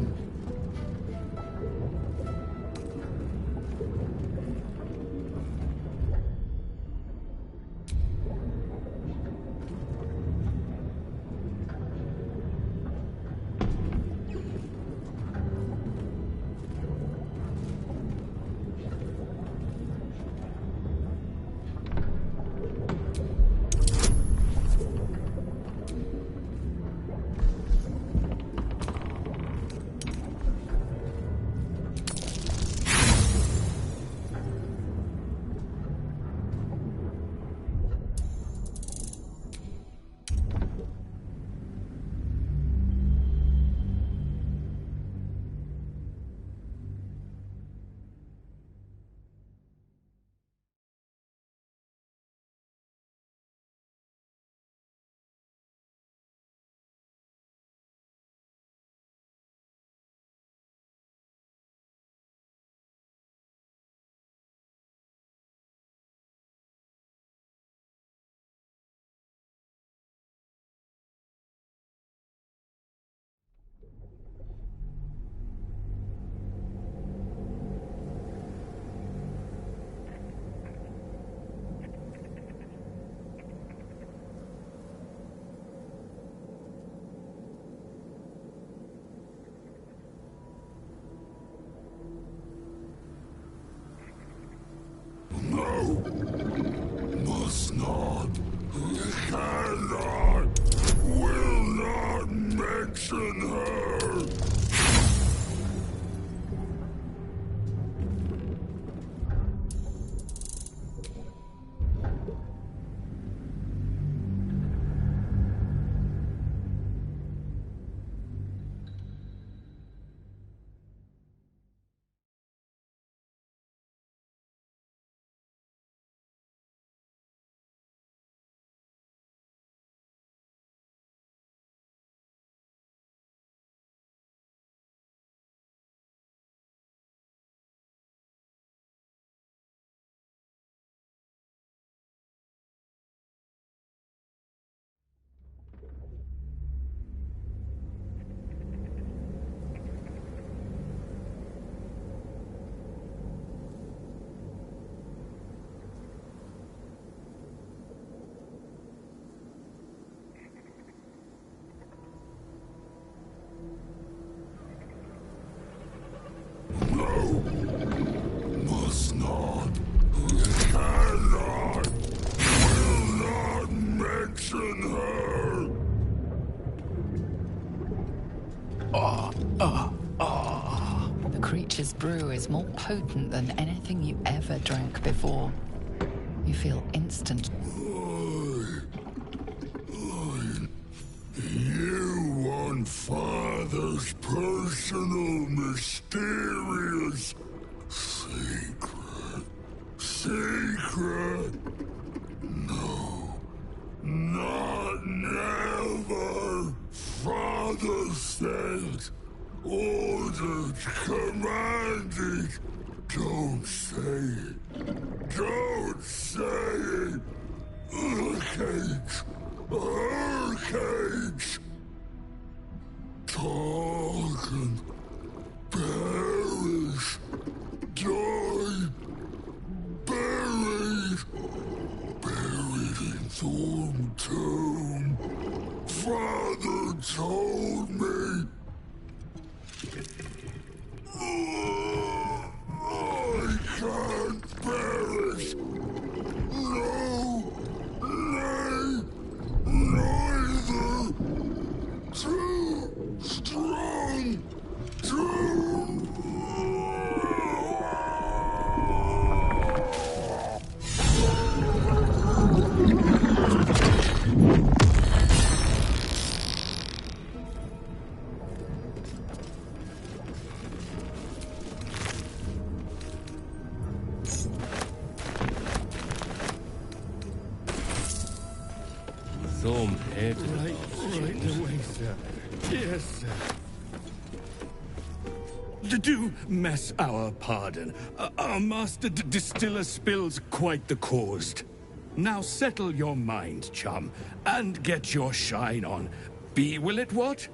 Must not, cannot, will not mention her. Must not, cannot, will not mention her. The creature's brew is more potent than anything you ever drank before. You feel instant. You want Father's personal, mysterious, secret. No, not never. Father said, ordered, commanded. Don't say it. Don't say it. Hurricanes. Talk and perish. Die. Buried. Buried in Thorn Tomb. Father told me. I can't perish. No. Nay. Neither. Too strong. Thorm head. Right away, sir. Yes, sir. Do mess our pardon. Our master distiller spills quite the cause. Now settle your mind, chum, and get your shine on. Be will it what?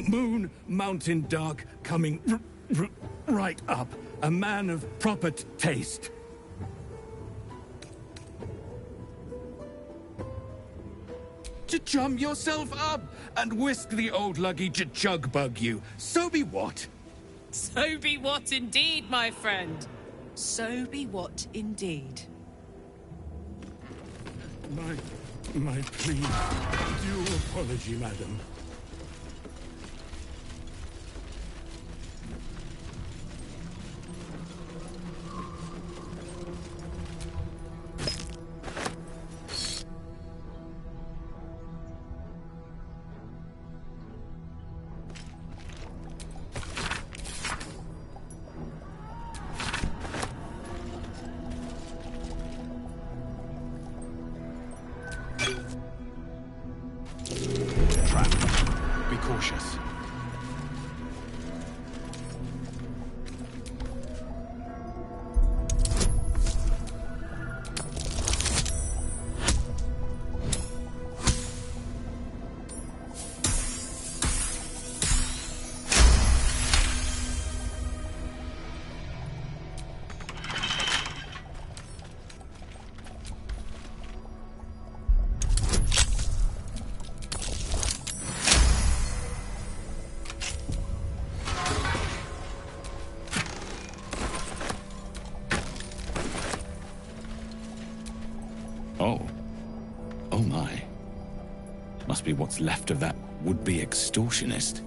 Moon, mountain dark, coming right up. A man of proper taste. To chum yourself up and whisk the old luggy to chug bug you. So be what? So be what indeed, my friend. So be what indeed. My plea, due apology, madam. Be cautious. be what's left of that would-be extortionist.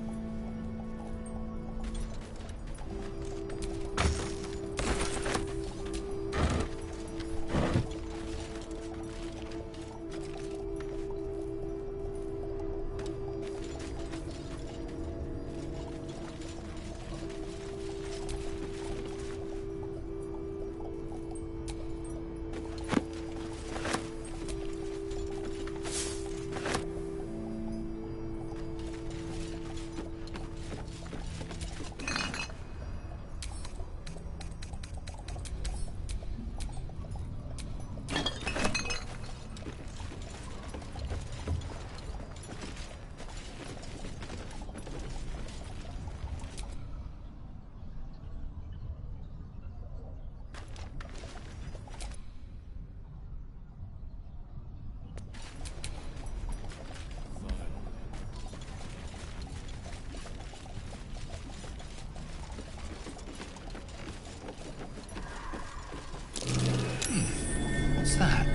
What's that?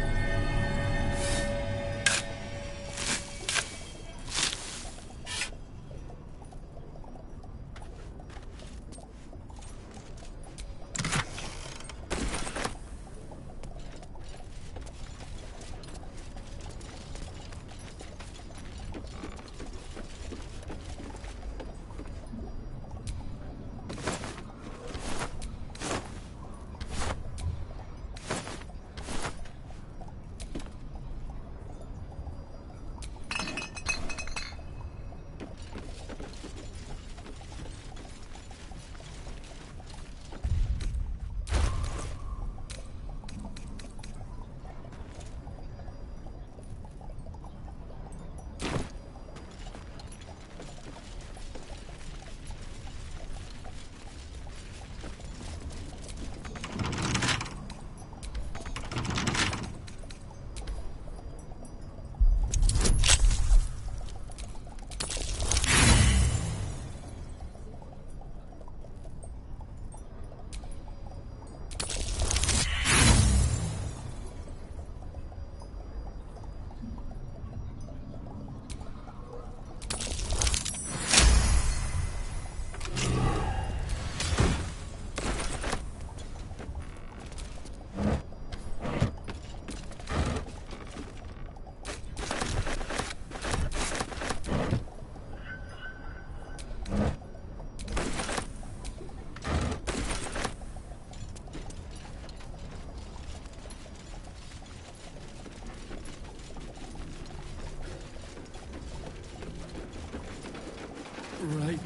Right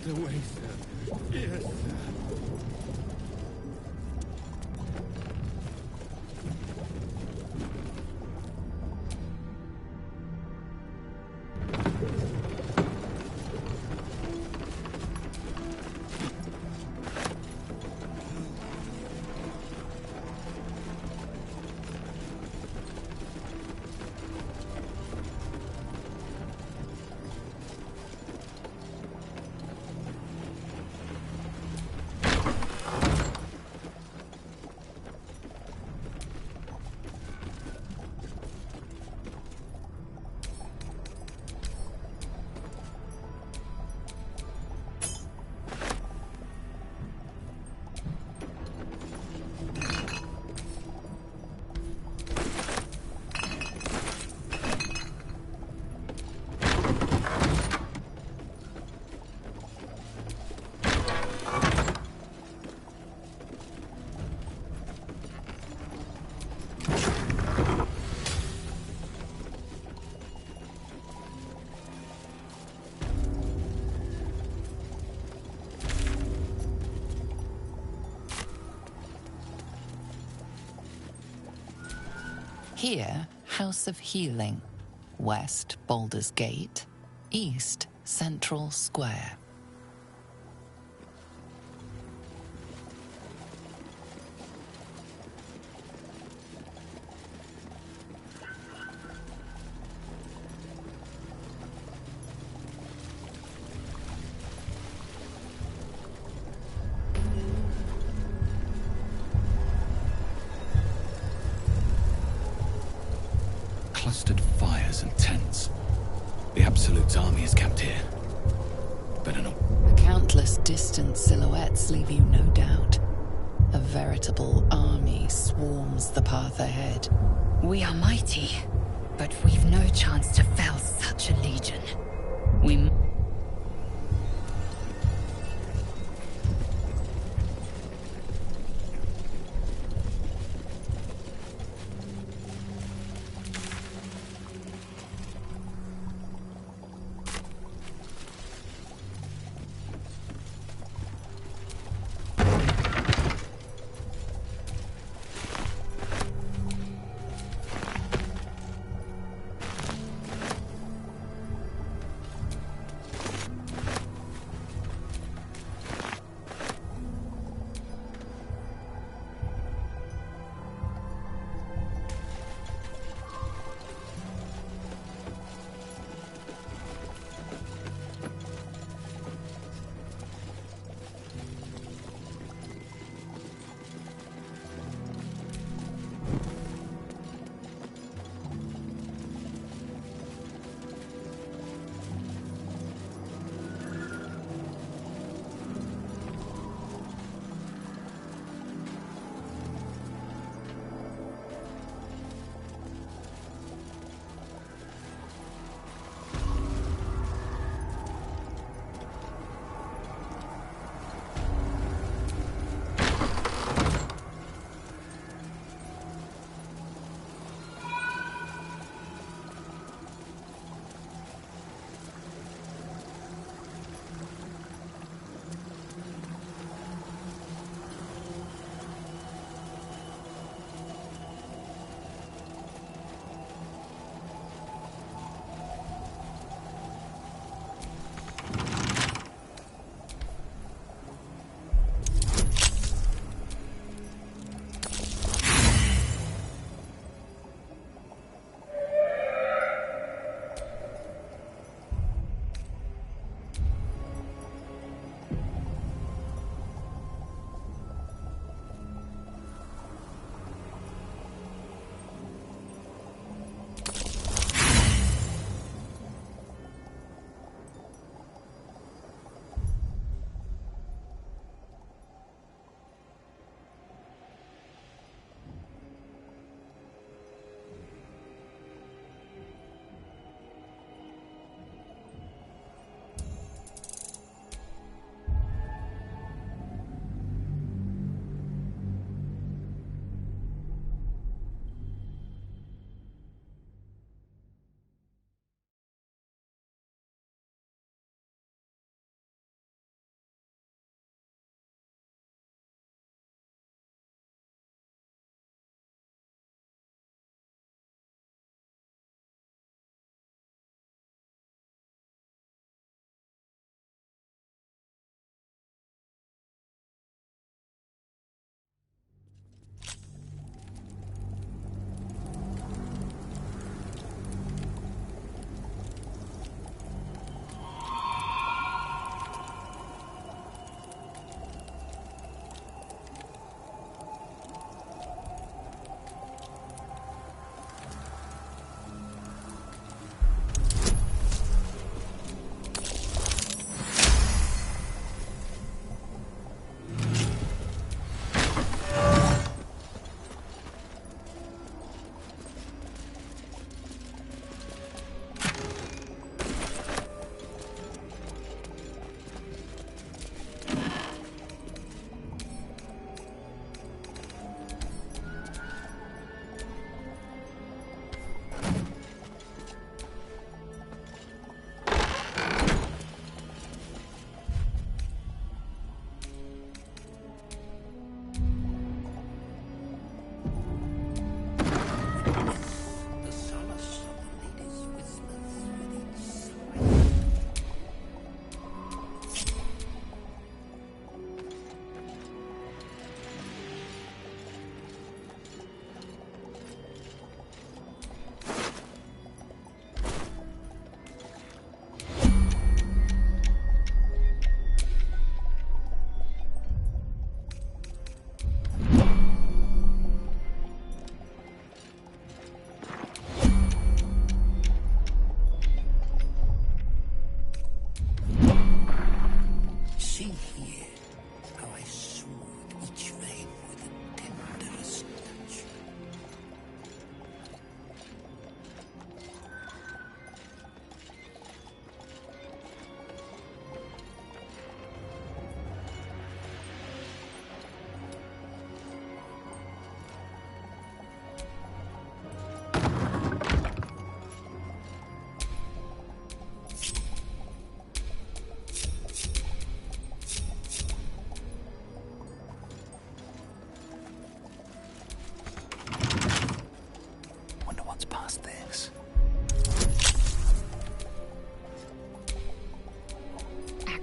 away, sir. Yes, sir. Here, House of Healing. West, Baldur's Gate. East, Central Square. Clustered fires and tents. The Absolute's army is camped here. Better not. The countless distant silhouettes leave you no doubt. A veritable army swarms the path ahead. We are mighty, but we've no chance to fell such a legion. We...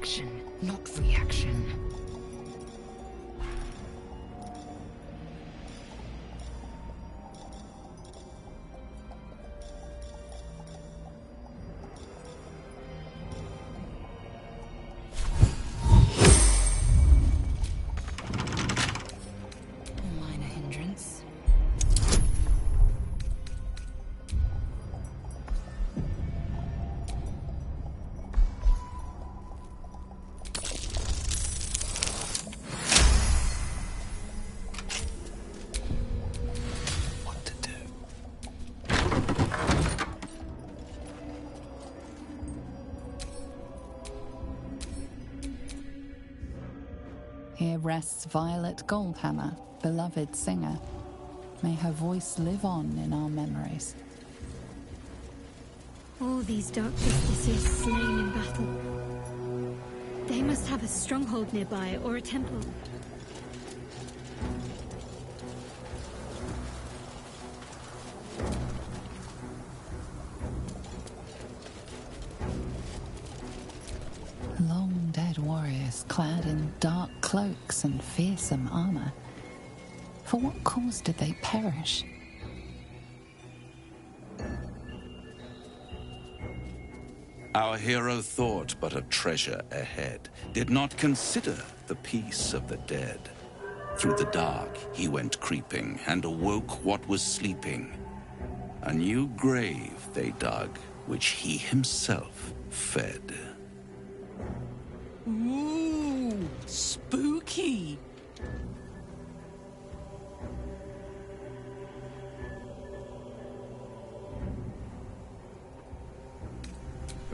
action, not reaction. Minor hindrance. Here rests Violet Goldhammer, beloved singer. May her voice live on in our memories. All these dark justiciars slain in battle. They must have a stronghold nearby or a temple. Long dead warriors clad in dark cloaks and fearsome armor. For what cause did they perish? Our hero thought but a treasure ahead, did not consider the peace of the dead. Through the dark he went creeping, and awoke what was sleeping. A new grave they dug, which he himself fed. Ooh, spooky.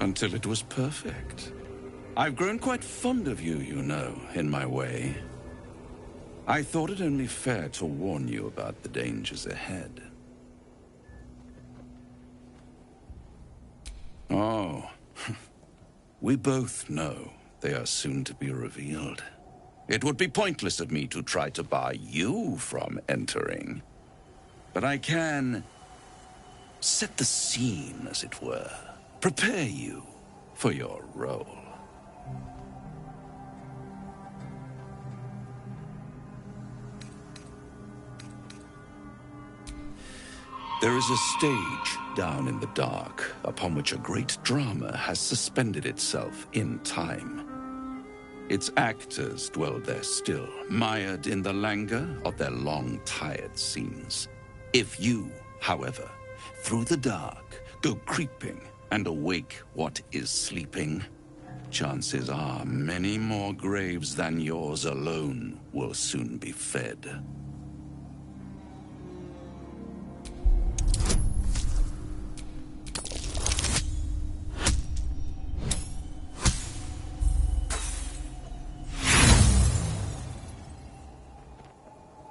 Until it was perfect. I've grown quite fond of you, you know, in my way. I thought it only fair to warn you about the dangers ahead. Oh, we both know they are soon to be revealed. It would be pointless of me to try to bar you from entering. But I can set the scene, as it were. Prepare you for your role. There is a stage down in the dark upon which a great drama has suspended itself in time. Its actors dwell there still, mired in the languor of their long, tired scenes. If you, however, through the dark, go creeping and awake what is sleeping, chances are many more graves than yours alone will soon be fed.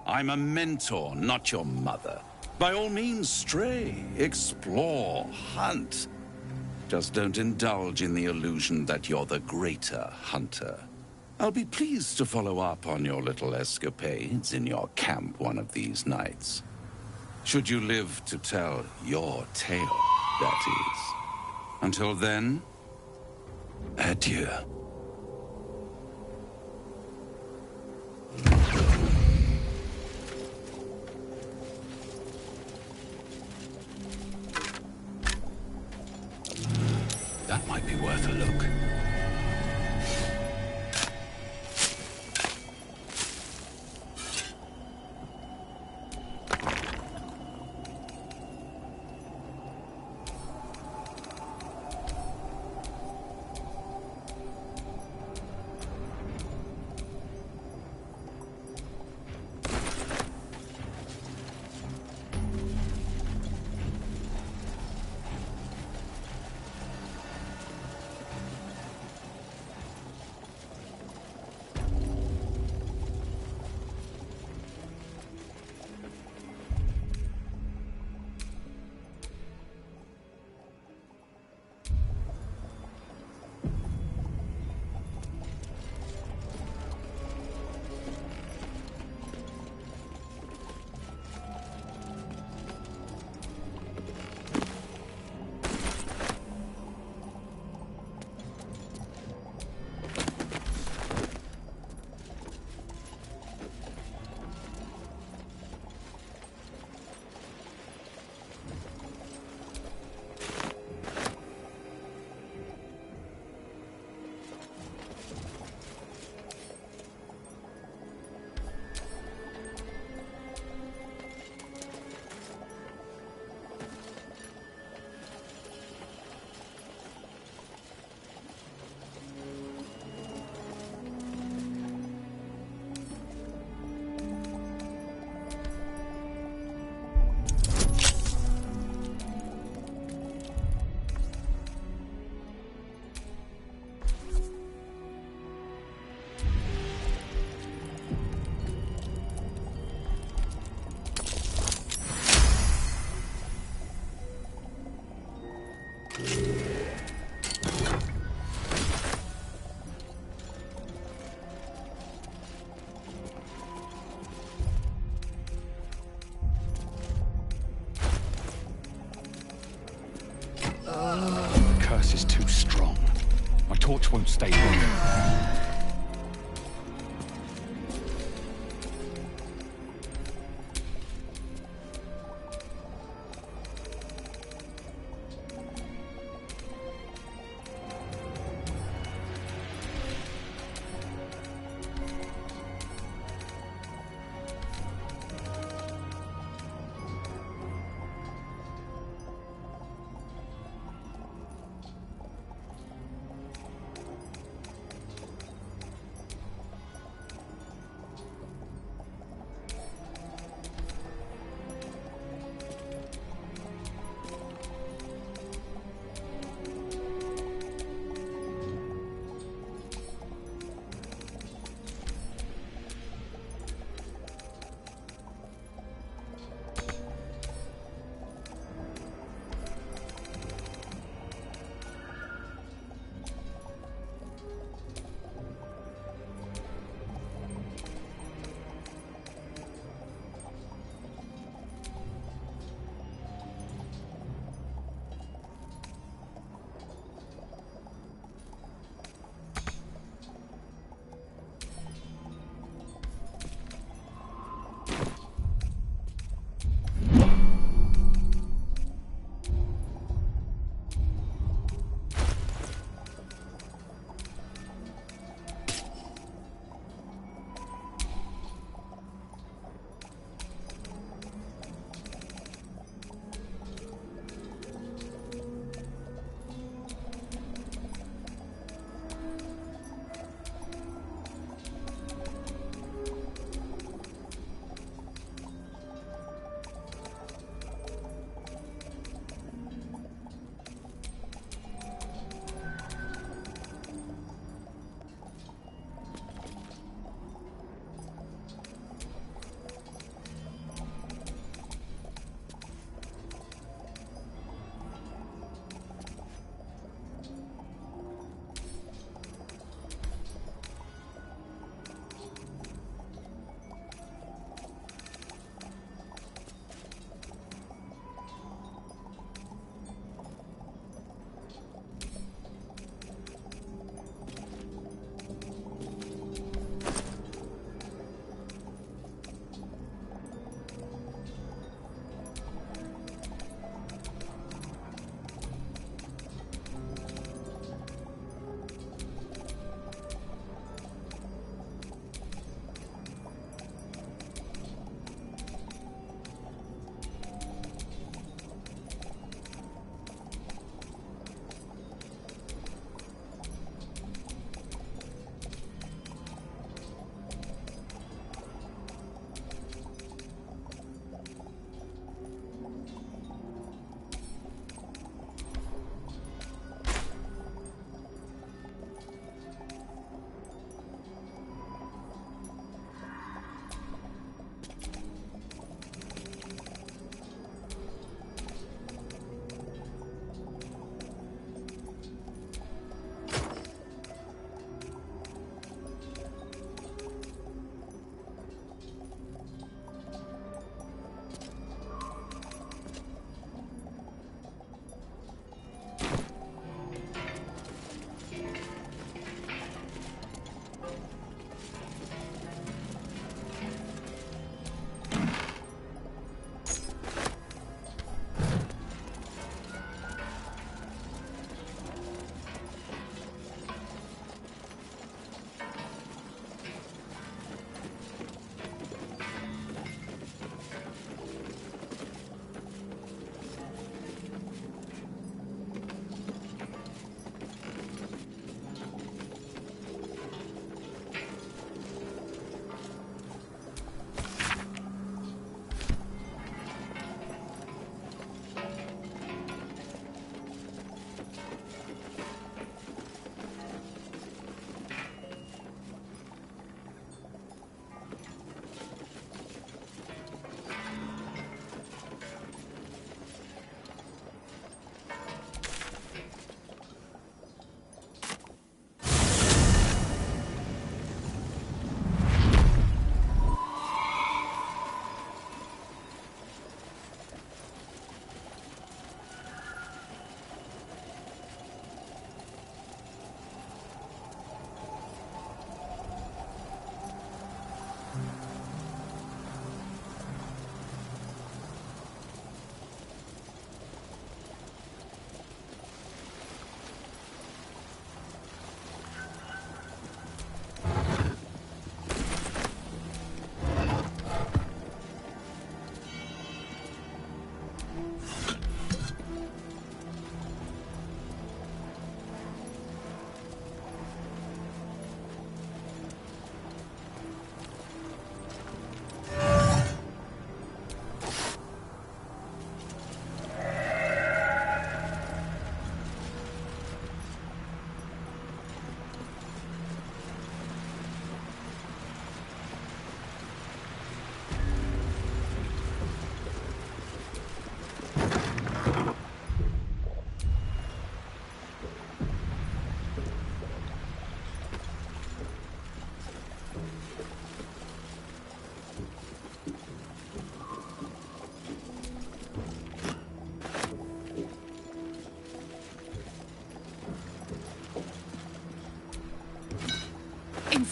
I'm a mentor, not your mother. By all means, stray, explore, hunt. Just don't indulge in the illusion that you're the greater hunter. I'll be pleased to follow up on your little escapades in your camp one of these nights. Should you live to tell your tale, that is. Until then, adieu. That might be worth a look. torch won't stay burning.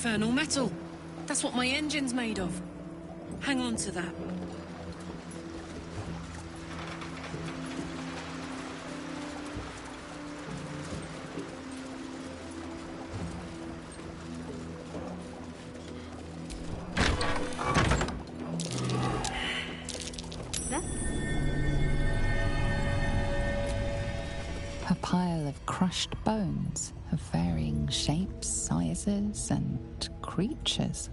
infernal metal. That's what my engine's made of. Hang on to that. A pile of crushed bones of varying shapes, sizes, and creatures.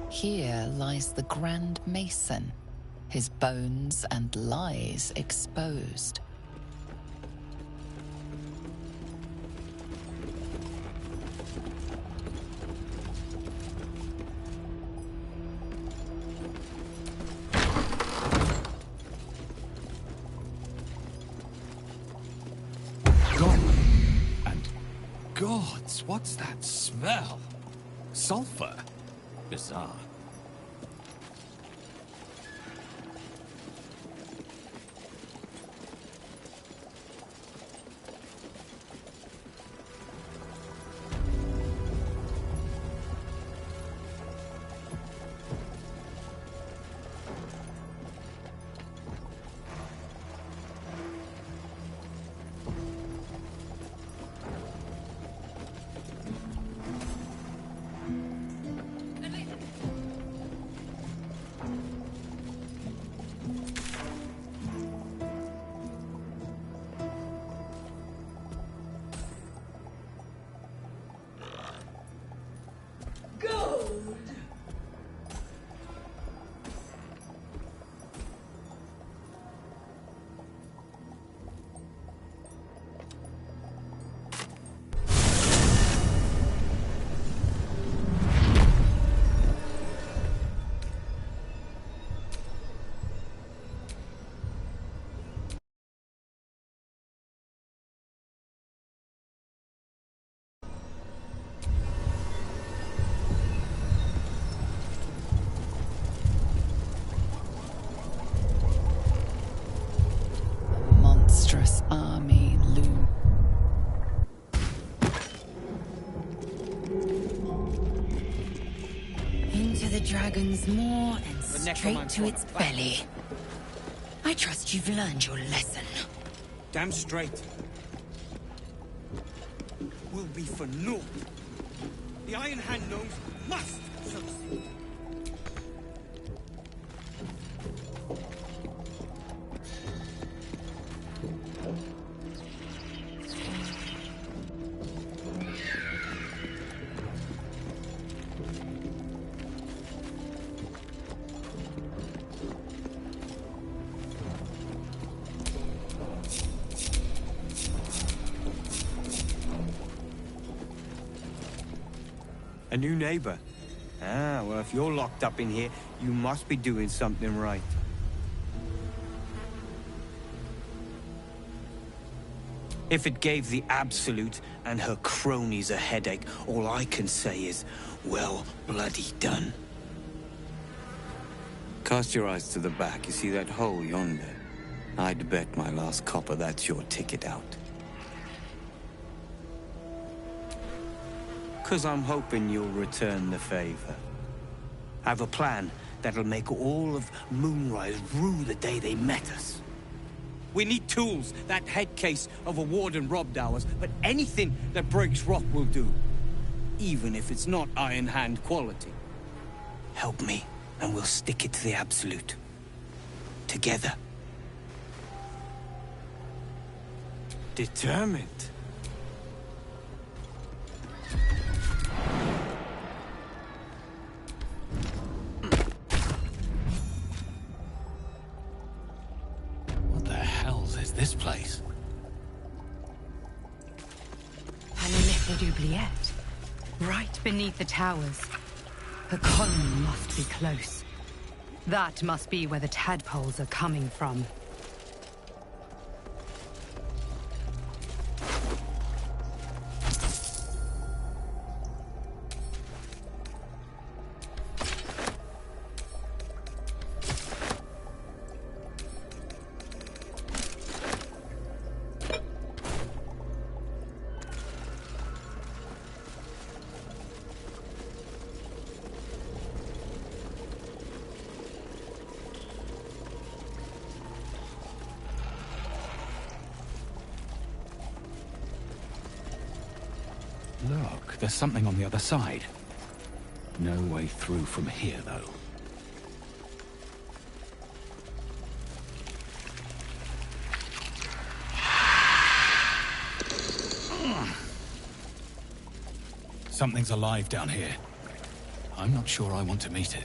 Here lies the Grand Mason, his bones and lies exposed. Gods, what's that smell? Sulfur? Bizarre. Monstrous army loom. Into the dragon's maw and straight to its belly. I trust you've learned your lesson. Damn straight. Will be for naught. The Iron Hand gnomes must succeed. A new neighbor? Ah, well, if you're locked up in here, you must be doing something right. If it gave the Absolute and her cronies a headache, all I can say is, well, bloody done. Cast your eyes to the back. You see that hole yonder? I'd bet my last copper that's your ticket out. 'Cause I'm hoping you'll return the favor. I have a plan that'll make all of Moonrise rue the day they met us. We need tools. That head case of a warden robbed ours, but anything that breaks rock will do. Even if it's not Iron Hand quality. Help me, and we'll stick it to the Absolute. Together. Determined. This place. And little oubliette, right beneath the towers. The colony must be close. That must be where the tadpoles are coming from. Look, there's something on the other side. No way through from here, though. Something's alive down here. I'm not sure I want to meet it.